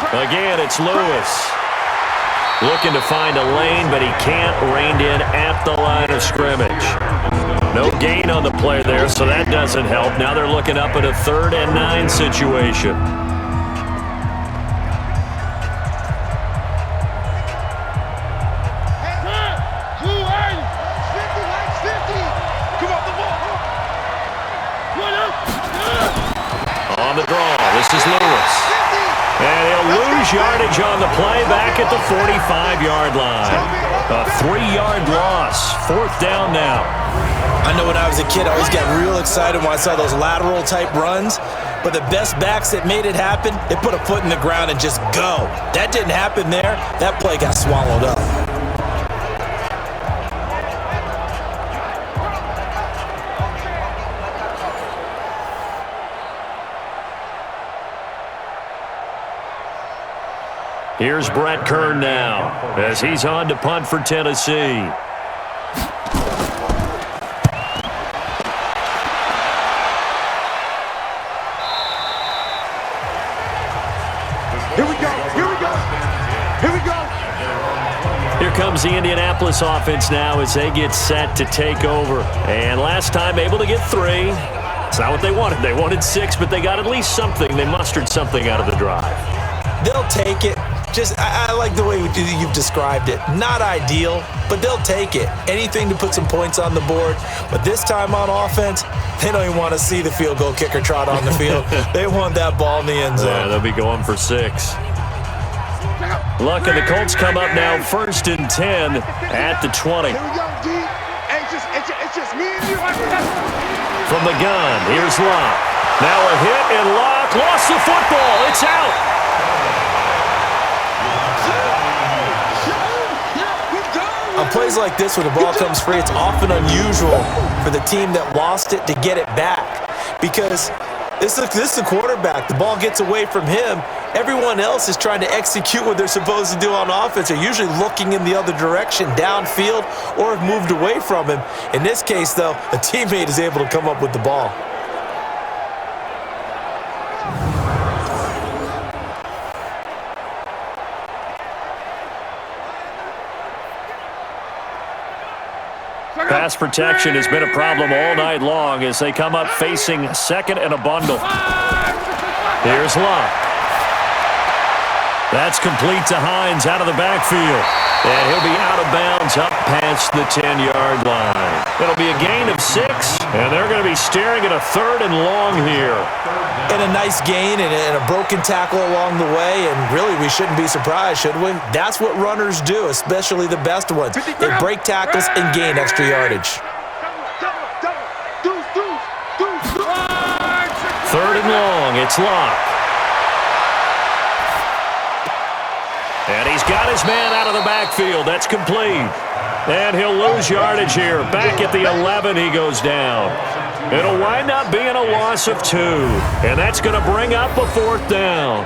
Again, it's Lewis. Looking to find a lane, but he can't. Reined in at the line of scrimmage. No gain on the play there, so that doesn't help. Now they're looking up at a 3rd and 9 situation. On the draw, this is Lewis. And he'll lose yardage on the play back at the 45-yard line. A 3-yard loss. 4th down now. I know when I was a kid, I always got real excited when I saw those lateral-type runs. But the best backs that made it happen, they put a foot in the ground and just go. That didn't happen there. That play got swallowed up. Here's Brett Kern now as he's on to punt for Tennessee. Here we go. Here we go. Here we go. Here comes the Indianapolis offense now as they get set to take over. And last time able to get 3. It's not what they wanted. They wanted 6, but they got at least something. They mustered something out of the drive. They'll take it. I like the way you've described it. Not ideal, but they'll take it. Anything to put some points on the board. But this time on offense, they don't even want to see the field goal kicker trot on the field. They want that ball in the end zone. Yeah, they'll be going for 6. Look, and the Colts come up now 1st and 10 at the 20. Here we go, D. Hey, it's just me and you. From the gun, here's Locke. Now a hit, and Locke lost the football. It's out. On plays like this, when the ball comes free, it's often unusual for the team that lost it to get it back. Because this is the quarterback. The ball gets away from him. Everyone else is trying to execute what they're supposed to do on offense. They're usually looking in the other direction, downfield, or have moved away from him. In this case, though, a teammate is able to come up with the ball. Pass protection has been a problem all night long as they come up facing 2nd and a bundle. Here's Locke. That's complete to Hines out of the backfield. And he'll be out of bounds up past the 10-yard line. It'll be a gain of 6, and they're going to be staring at a 3rd and long here. And a nice gain and a broken tackle along the way, and really we shouldn't be surprised, should we? That's what runners do, especially the best ones. They break tackles and gain extra yardage. 3rd and long, it's Locke. And he's got his man out of the backfield. That's complete. And he'll lose yardage here. Back at the 11, he goes down. It'll wind up being a loss of 2. And that's going to bring up a 4th down.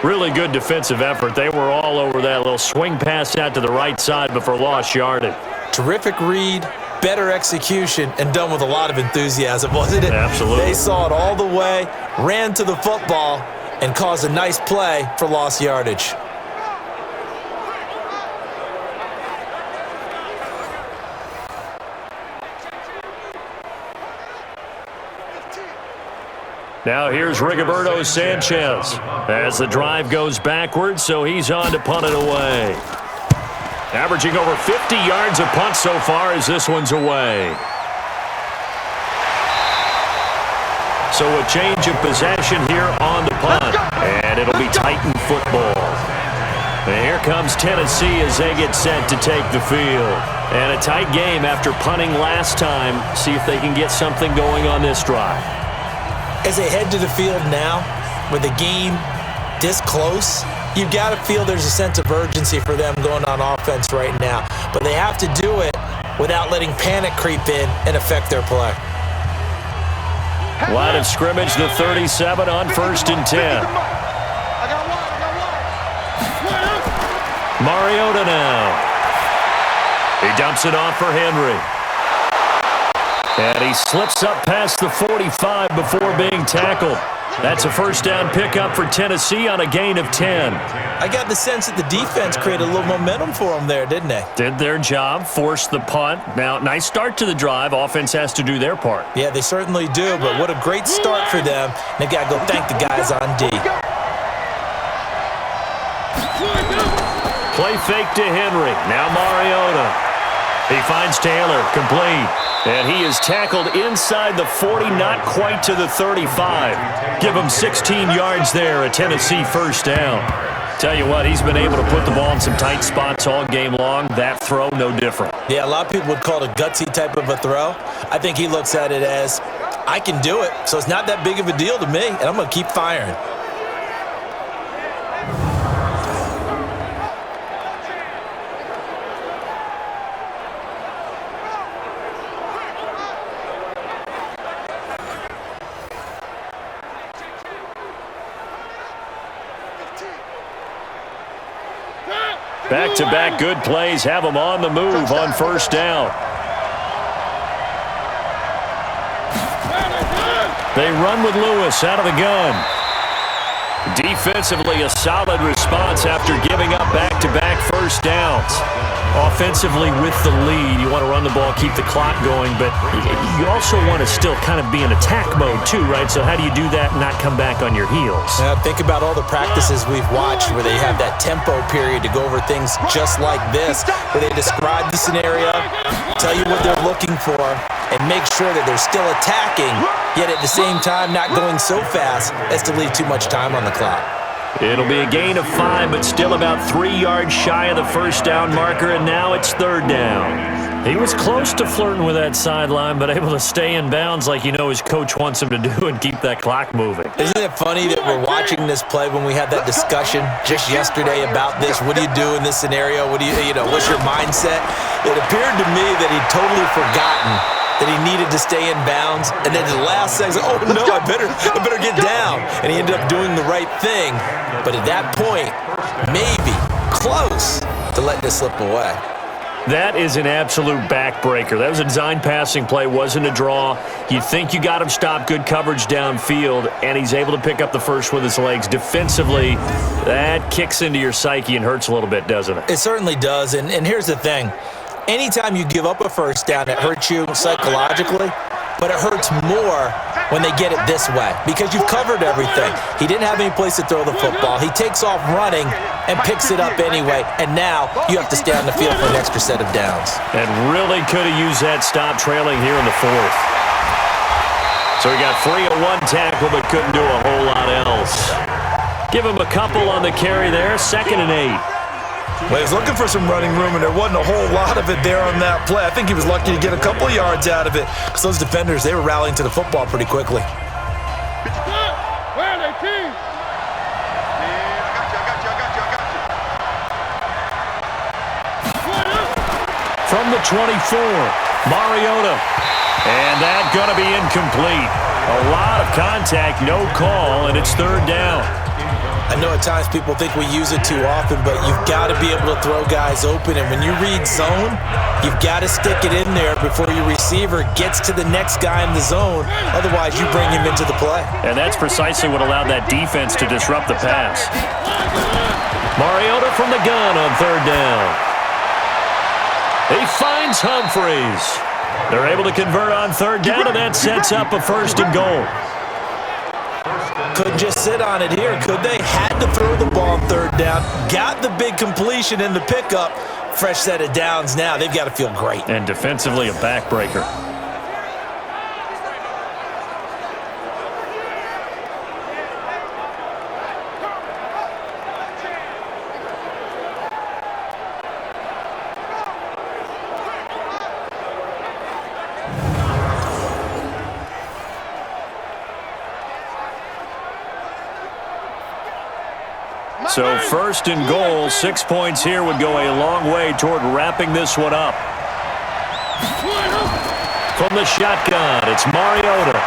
Really good defensive effort. They were all over that little swing pass out to the right side before lost yardage. Terrific read, better execution, and done with a lot of enthusiasm, wasn't it? Absolutely. They saw it all the way, ran to the football, and caused a nice play for lost yardage. Now here's Rigoberto Sanchez as the drive goes backwards, so he's on to punt it away. Averaging over 50 yards a punt so far as this one's away. So a change of possession here on the punt, and it'll be Titan football. And here comes Tennessee as they get set to take the field. And a tight game after punting last time. See if they can get something going on this drive. As they head to the field now, with the game this close, you've got to feel there's a sense of urgency for them going on offense right now. But they have to do it without letting panic creep in and affect their play. Line of scrimmage, the 37 on 1st and 10. Mariota now. He dumps it off for Henry. And he slips up past the 45 before being tackled. That's a first down pickup for Tennessee on a gain of 10. I got the sense that the defense created a little momentum for them there, didn't they? Did their job, forced the punt. Now, nice start to the drive. Offense has to do their part. Yeah, they certainly do, but what a great start for them. They got to go thank the guys on D. Play fake to Henry. Now Mariota. He finds Taylor, complete. And he is tackled inside the 40, not quite to the 35. Give him 16 yards there, a Tennessee first down. Tell you what, he's been able to put the ball in some tight spots all game long. That throw, no different. Yeah, a lot of people would call it a gutsy type of a throw. I think he looks at it as, I can do it, so it's not that big of a deal to me, and I'm going to keep firing. Back-to-back good plays have them on the move on first down. They run with Lewis out of the gun. Defensively, a solid response after giving up back-to-back first downs. Offensively, with the lead, you want to run the ball, keep the clock going, but you also want to still kind of be in attack mode too, right? So how do you do that and not come back on your heels? Think about all the practices we've watched where they have that tempo period to go over things just like this, where they describe the scenario, tell you what they're looking for, and make sure that they're still attacking, yet at the same time not going so fast as to leave too much time on the clock. It'll be a gain of 5, but still about 3 yards shy of the first down marker, and now it's third down. He was close to flirting with that sideline, but able to stay in bounds like you know his coach wants him to do and keep that clock moving. Isn't it funny that we're watching this play when we had that discussion just yesterday about this? What do you do in this scenario? What do you know, what's your mindset? It appeared to me that he'd totally forgotten that he needed to stay in bounds, and then the last second, oh no, I better get down. And he ended up doing the right thing, but at that point, maybe close to letting it slip away. That is an absolute backbreaker. That was a design passing play, wasn't a draw. You think you got him stopped, good coverage downfield, and he's able to pick up the first with his legs. Defensively, that kicks into your psyche and hurts a little bit, doesn't it? It certainly does, and here's the thing. Anytime you give up a first down, it hurts you psychologically, but it hurts more when they get it this way because you've covered everything. He didn't have any place to throw the football. He takes off running and picks it up anyway, and now you have to stay on the field for an extra set of downs. And really could have used that stop trailing here in the fourth. So he got free of one tackle but couldn't do a whole lot else. Give him a couple on the carry there, 2nd and 8. Well, he was looking for some running room, and there wasn't a whole lot of it there on that play. I think he was lucky to get a couple of yards out of it because those defenders, they were rallying to the football pretty quickly. From the 24, Mariota. And that's going to be incomplete. A lot of contact, no call, and it's third down. I know at times people think we use it too often, but you've got to be able to throw guys open. And when you read zone, you've got to stick it in there before your receiver gets to the next guy in the zone. Otherwise, you bring him into the play. And that's precisely what allowed that defense to disrupt the pass. Mariota from the gun on third down. He finds Humphries. They're able to convert on third down, and that sets up a 1st and goal. Couldn't just sit on it here, could they? Had to throw the ball on third down. Got the big completion in the pickup. Fresh set of downs now. They've got to feel great. And defensively, a backbreaker. So 1st and goal, 6 points here would go a long way toward wrapping this one up. From the shotgun, it's Mariota.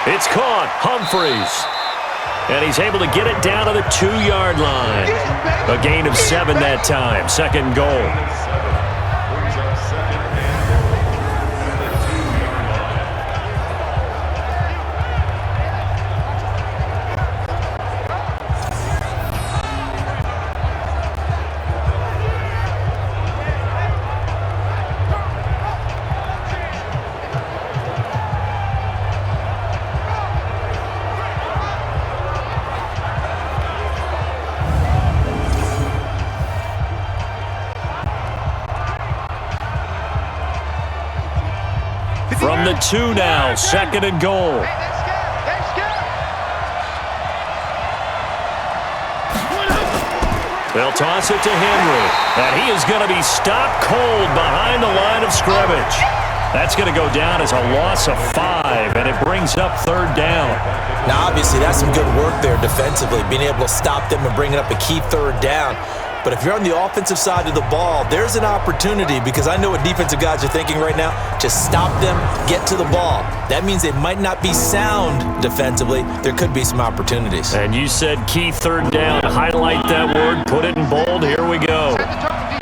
It's caught, Humphries. And he's able to get it down to the 2-yard line. A gain of 7 that time, 2nd goal. On the 2 now, 2nd and goal. They'll toss it to Henry, and he is going to be stopped cold behind the line of scrimmage. That's going to go down as a loss of 5, and it brings up 3rd down. Now, obviously, that's some good work there defensively, being able to stop them and bringing up a key 3rd down. But if you're on the offensive side of the ball, there's an opportunity, because I know what defensive guys are thinking right now. Just stop them, get to the ball. That means they might not be sound defensively. There could be some opportunities. And you said key 3rd down. Highlight that word, put it in bold. Here we go.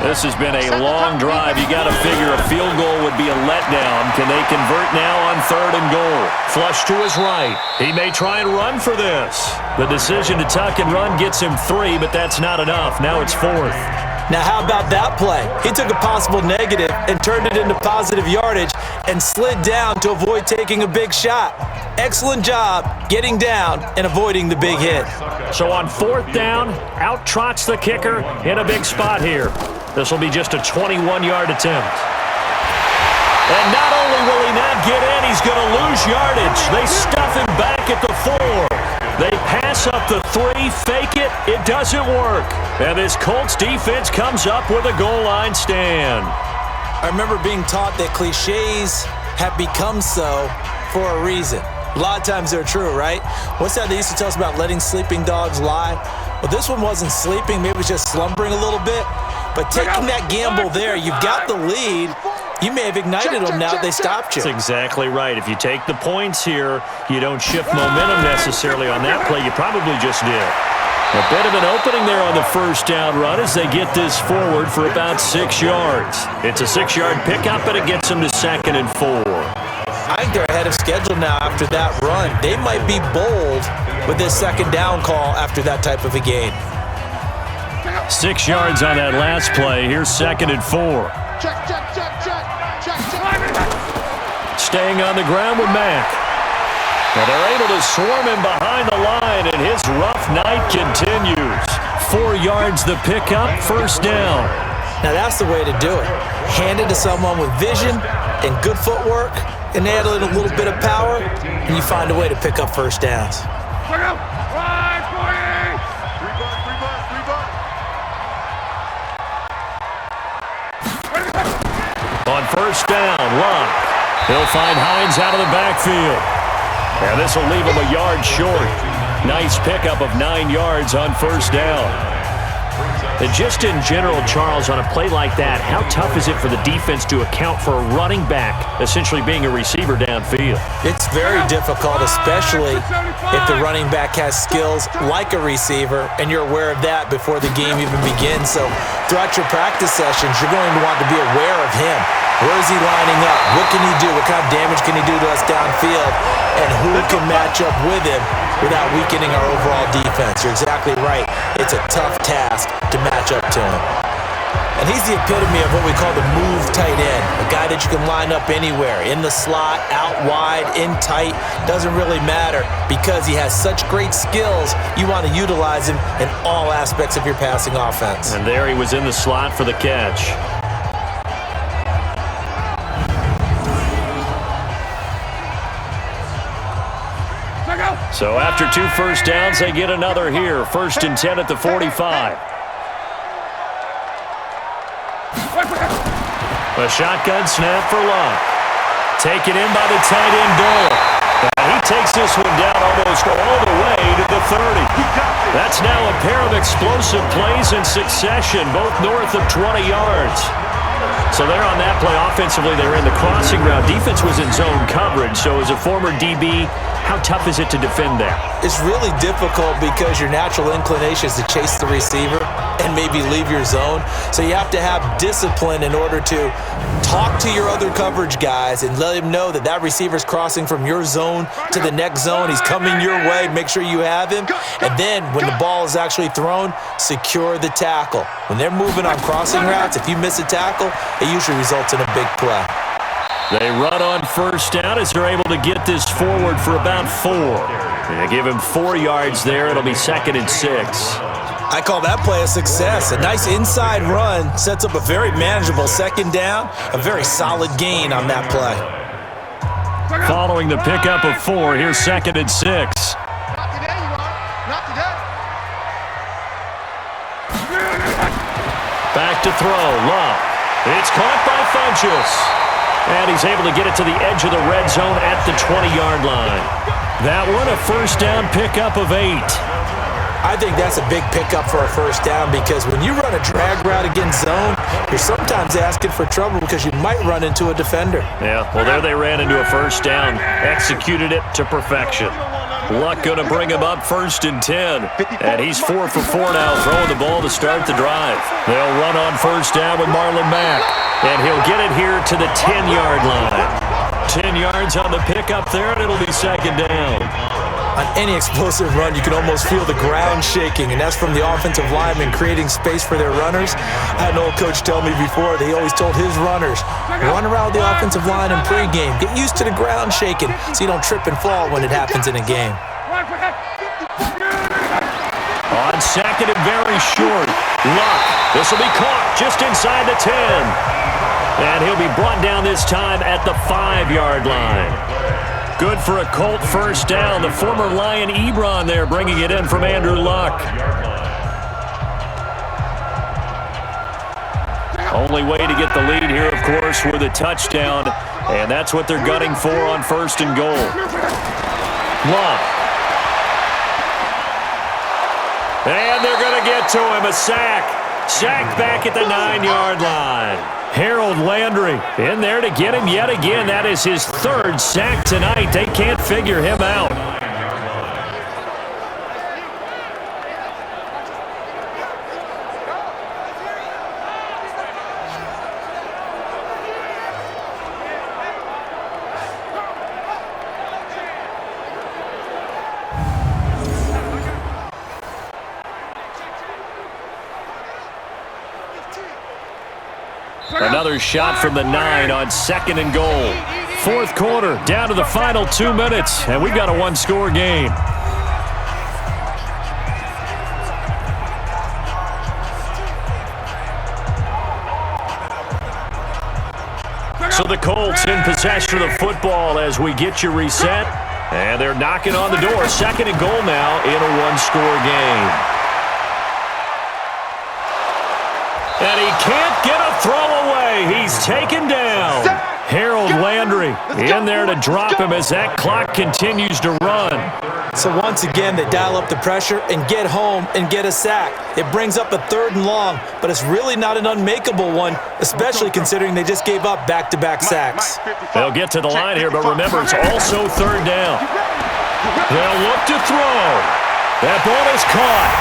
This has been a long drive. You got to figure a field goal would be a letdown. Can they convert now on 3rd and goal? Flush to his right. He may try and run for this. The decision to tuck and run gets him 3, but that's not enough. Now it's 4th. Now, how about that play? He took a possible negative and turned it into positive yardage and slid down to avoid taking a big shot. Excellent job getting down and avoiding the big hit. So on 4th down, out trots the kicker in a big spot here. This will be just a 21-yard attempt. And not only will he not get in, he's going to lose yardage. They stuff him back at the 4. They pass up the 3, fake it, it doesn't work. And this Colts defense comes up with a goal line stand. I remember being taught that cliches have become so for a reason. A lot of times they're true, right? What's that they used to tell us about letting sleeping dogs lie? Well, this one wasn't sleeping, maybe it was just slumbering a little bit. But taking that gamble there, you've got the lead. You may have ignited them now that they stopped you. That's exactly right. If you take the points here, you don't shift momentum necessarily on that play. You probably just did. A bit of an opening there on the 1st down run as they get this forward for about 6 yards. It's a 6-yard pickup, but it gets them to 2nd and 4. I think they're ahead of schedule now after that run. They might be bold with this 2nd down call after that type of a gain. 6 yards on that last play. Here's 2nd and 4. Staying on the ground with Mack. And they're able to swarm him behind the line, and his rough night continues. 4 yards the pickup, 1st down. Now that's the way to do it. Hand it to someone with vision and good footwork, and add a little bit of power, and you find a way to pick up 1st downs. On 1st down, Locke. He'll find Hines out of the backfield. And this will leave him a yard short. Nice pickup of 9 yards on 1st down. And just in general, Charles, on a play like that, how tough is it for the defense to account for a running back essentially being a receiver downfield? It's very difficult, especially if the running back has skills like a receiver, and you're aware of that before the game even begins. So throughout your practice sessions, you're going to want to be aware of him. Where is he lining up? What can he do? What kind of damage can he do to us downfield? And who can match up with him without weakening our overall defense? You're exactly right. It's a tough task to match up to him. And he's the epitome of what we call the move tight end, a guy that you can line up anywhere, in the slot, out wide, in tight, doesn't really matter because he has such great skills. You want to utilize him in all aspects of your passing offense. And there he was in the slot for the catch. So after 2 1st downs, they get another here. 1st and 10 at the 45. A shotgun snap for Locke. Taken in by the tight end Dole. And he takes this one down almost all the way to the 30. That's now a pair of explosive plays in succession, both north of 20 yards. So they're on that play. Offensively, they're in the crossing route. Defense was in zone coverage, so as a former DB, how tough is it to defend that? It's really difficult because your natural inclination is to chase the receiver and maybe leave your zone. So you have to have discipline in order to talk to your other coverage guys and let him know that that receiver's crossing from your zone to the next zone. He's coming your way. Make sure you have him. And then when the ball is actually thrown, secure the tackle. When they're moving on crossing routes, if you miss a tackle, it usually results in a big play. They run on 1st down as they're able to get this forward for about 4. They give him 4 yards there. It'll be 2nd and 6. I call that play a success. A nice inside run sets up a very manageable 2nd down. A very solid gain on that play. Following the pickup of 4, here's 2nd and 6. Not today, you are. Not today. Back to throw, Love. It's caught by Funchess. And he's able to get it to the edge of the red zone at the 20-yard line. That one, a first down pickup of 8. I think that's a big pickup for a first down because when you run a drag route against zone, you're sometimes asking for trouble because you might run into a defender. Yeah, well, there they ran into a first down. Executed it to perfection. Luck going to bring him up 1st and 10. And he's 4 for 4 now, throwing the ball to start the drive. They'll run on first down with Marlon Mack. And he'll get it here to the 10-yard line. 10 yards on the pickup there, and it'll be 2nd down. On any explosive run, you can almost feel the ground shaking, and that's from the offensive linemen creating space for their runners. I had an old coach tell me before that he always told his runners, run around the offensive line in pregame. Get used to the ground shaking so you don't trip and fall when it happens in a game. On 2nd and very short, Luck. This will be caught just inside the 10. And he'll be brought down this time at the 5-yard line. Good for a Colt first down. The former Lion Ebron there bringing it in from Andrew Luck. Only way to get the lead here, of course, with a touchdown. And that's what they're gunning for on 1st and goal. Luck. And they're going to get to him. A sack. Sack back at the 9-yard line. Harold Landry in there to get him yet again. That is his 3rd sack tonight. They can't figure him out. Another shot from the 9 on 2nd and goal. 4th quarter, down to the final 2 minutes, and we've got a 1-score game. So the Colts in possession of the football as we get you reset, and they're knocking on the door. 2nd and goal now in a 1-score game. And he can't get a throw away. He's taken down. Harold Landry in there to drop him as that clock continues to run. So once again, they dial up the pressure and get home and get a sack. It brings up a 3rd and long, but it's really not an unmakeable one, especially considering they just gave up back-to-back sacks. They'll get to the line here, but remember, it's also 3rd down. They'll look to throw. That ball is caught.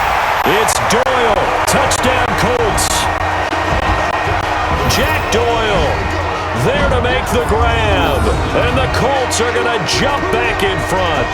It's Doyle. Touchdown, Colts. Jack Doyle there to make the grab. And the Colts are going to jump back in front.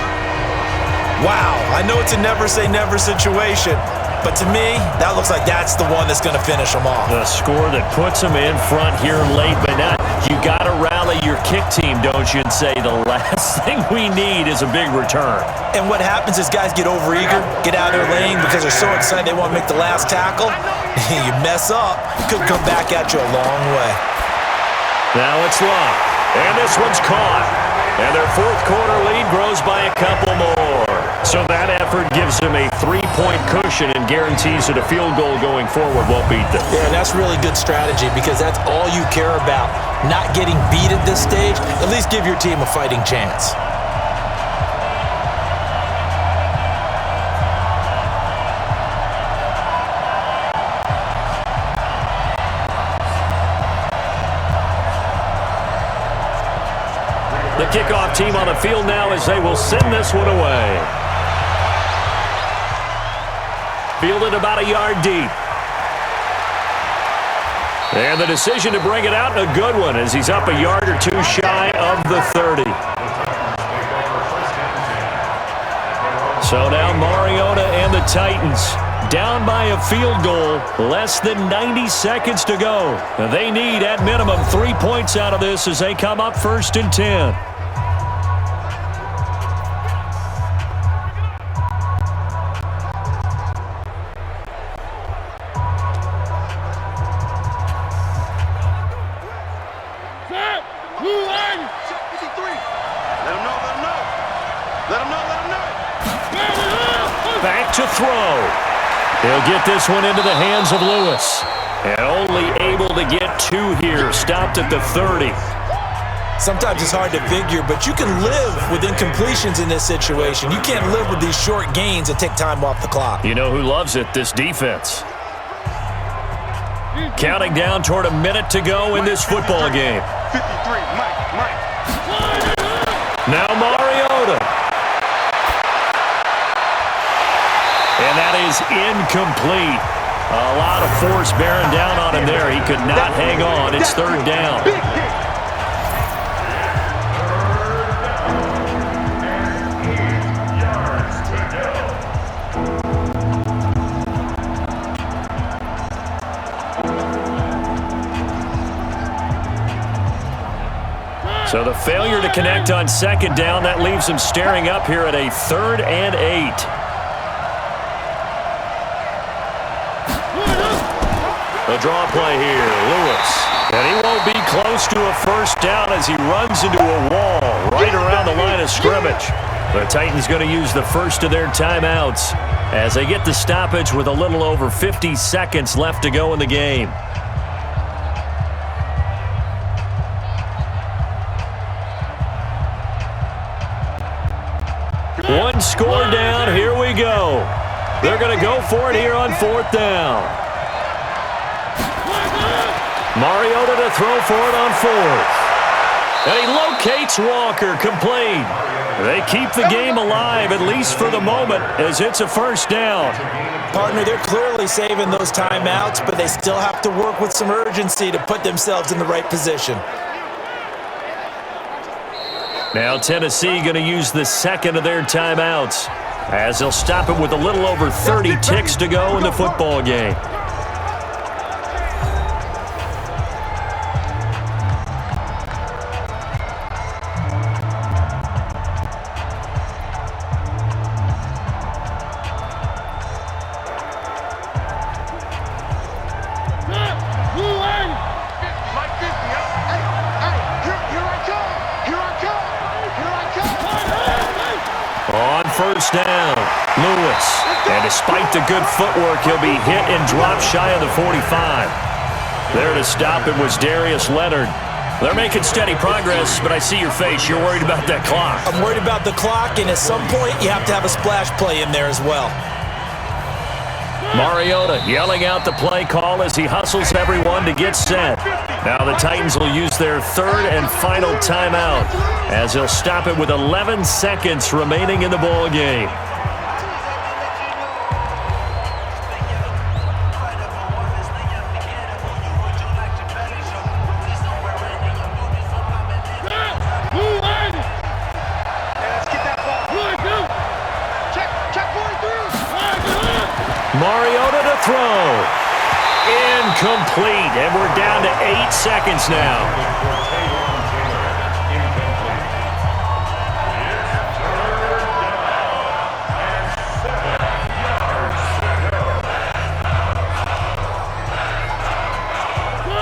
Wow, I know it's a never-say-never situation, but to me, that looks like that's the one that's going to finish them off. The score that puts them in front here late, but not. You got to rally your kick team, don't you, and say the last thing we need is a big return. And what happens is guys get overeager, get out of their lane because they're so excited they want to make the last tackle. You mess up, could come back at you a long way. Now it's Luck, and this one's caught. And their 4th quarter lead grows by a couple more. So that effort gives them a 3-point cushion and guarantees that a field goal going forward won't beat them. Yeah, that's really good strategy because that's all you care about. Not getting beat at this stage, at least give your team a fighting chance. The kickoff team on the field now as they will send this one away. Fielded about a yard deep. And the decision to bring it out, a good one, as he's up a yard or 2 shy of the 30. So now Mariota and the Titans down by a field goal, less than 90 seconds to go. They need, at minimum, 3 points out of this as they come up 1st and 10. He'll get this one into the hands of Lewis. And only able to get 2 here. Stopped at the 30. Sometimes it's hard to figure, but you can live with incompletions in this situation. You can't live with these short gains that take time off the clock. You know who loves it? This defense. Counting down toward a minute to go in this football game. 53, Mike. Now Mariota. And that is incomplete. A lot of force bearing down on him there. He could not hang on. It's 3rd down. Big hit. So the failure to connect on 2nd down, that leaves him staring up here at a 3rd and 8. The draw play here, Lewis. And he won't be close to a 1st down as he runs into a wall right around the line of scrimmage. The Titans going to use the first of their timeouts as they get the stoppage with a little over 50 seconds left to go in the game. One score down, here we go. They're going to go for it here on 4th down. Mariota to throw for it on 4th. And he locates Walker, complete. They keep the game alive, at least for the moment, as it's a 1st down. Partner, they're clearly saving those timeouts, but they still have to work with some urgency to put themselves in the right position. Now Tennessee going to use the 2nd of their timeouts as they'll stop it with a little over 30 ticks to go in the football game. On 1st down, Lewis. And despite the good footwork, he'll be hit and dropped shy of the 45. There to stop it was Darius Leonard. They're making steady progress, but I see your face. You're worried about that clock. I'm worried about the clock, and at some point, you have to have a splash play in there as well. Mariota yelling out the play call as he hustles everyone to get set. Now the Titans will use their 3rd and final timeout as they'll stop it with 11 seconds remaining in the ball game. Mariota to throw. Incomplete, and we're down to 8 seconds now.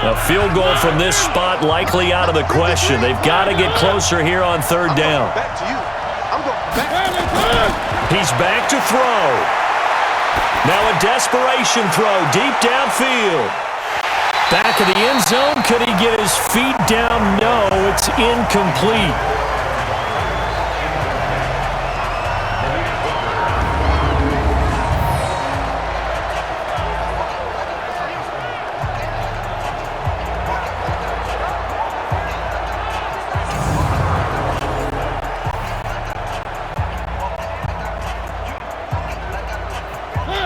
A field goal from this spot likely out of the question. They've got to get closer here on 3rd down. Back to you. I'm going back. He's back to throw. Now a desperation throw deep downfield. Back of the end zone. Could he get his feet down? No, it's incomplete.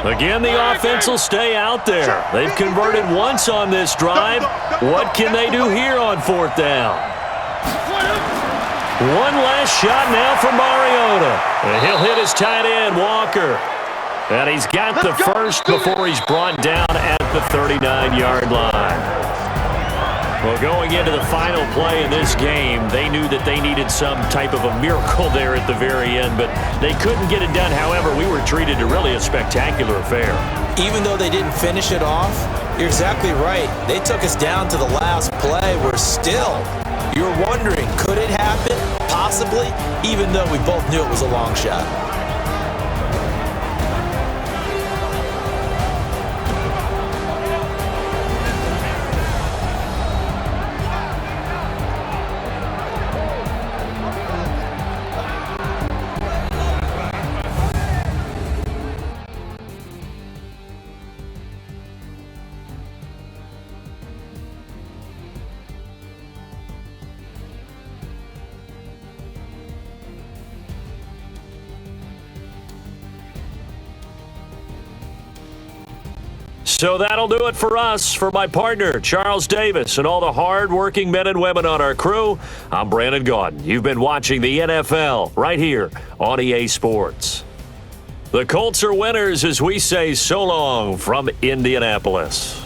Again, the offense will stay out there. They've converted once on this drive. What can they do here on 4th down? One last shot now for Mariota. And he'll hit his tight end, Walker. And he's got the first before he's brought down at the 39-yard line. Well, going into the final play in this game, they knew that they needed some type of a miracle there at the very end, but they couldn't get it done. However, we were treated to really a spectacular affair. Even though they didn't finish it off, you're exactly right. They took us down to the last play. We're still, you're wondering, could it happen? Possibly, even though we both knew it was a long shot. So that'll do it for us. For my partner, Charles Davis, and all the hard-working men and women on our crew, I'm Brandon Gaudin. You've been watching the NFL right here on EA Sports. The Colts are winners as we say so long from Indianapolis.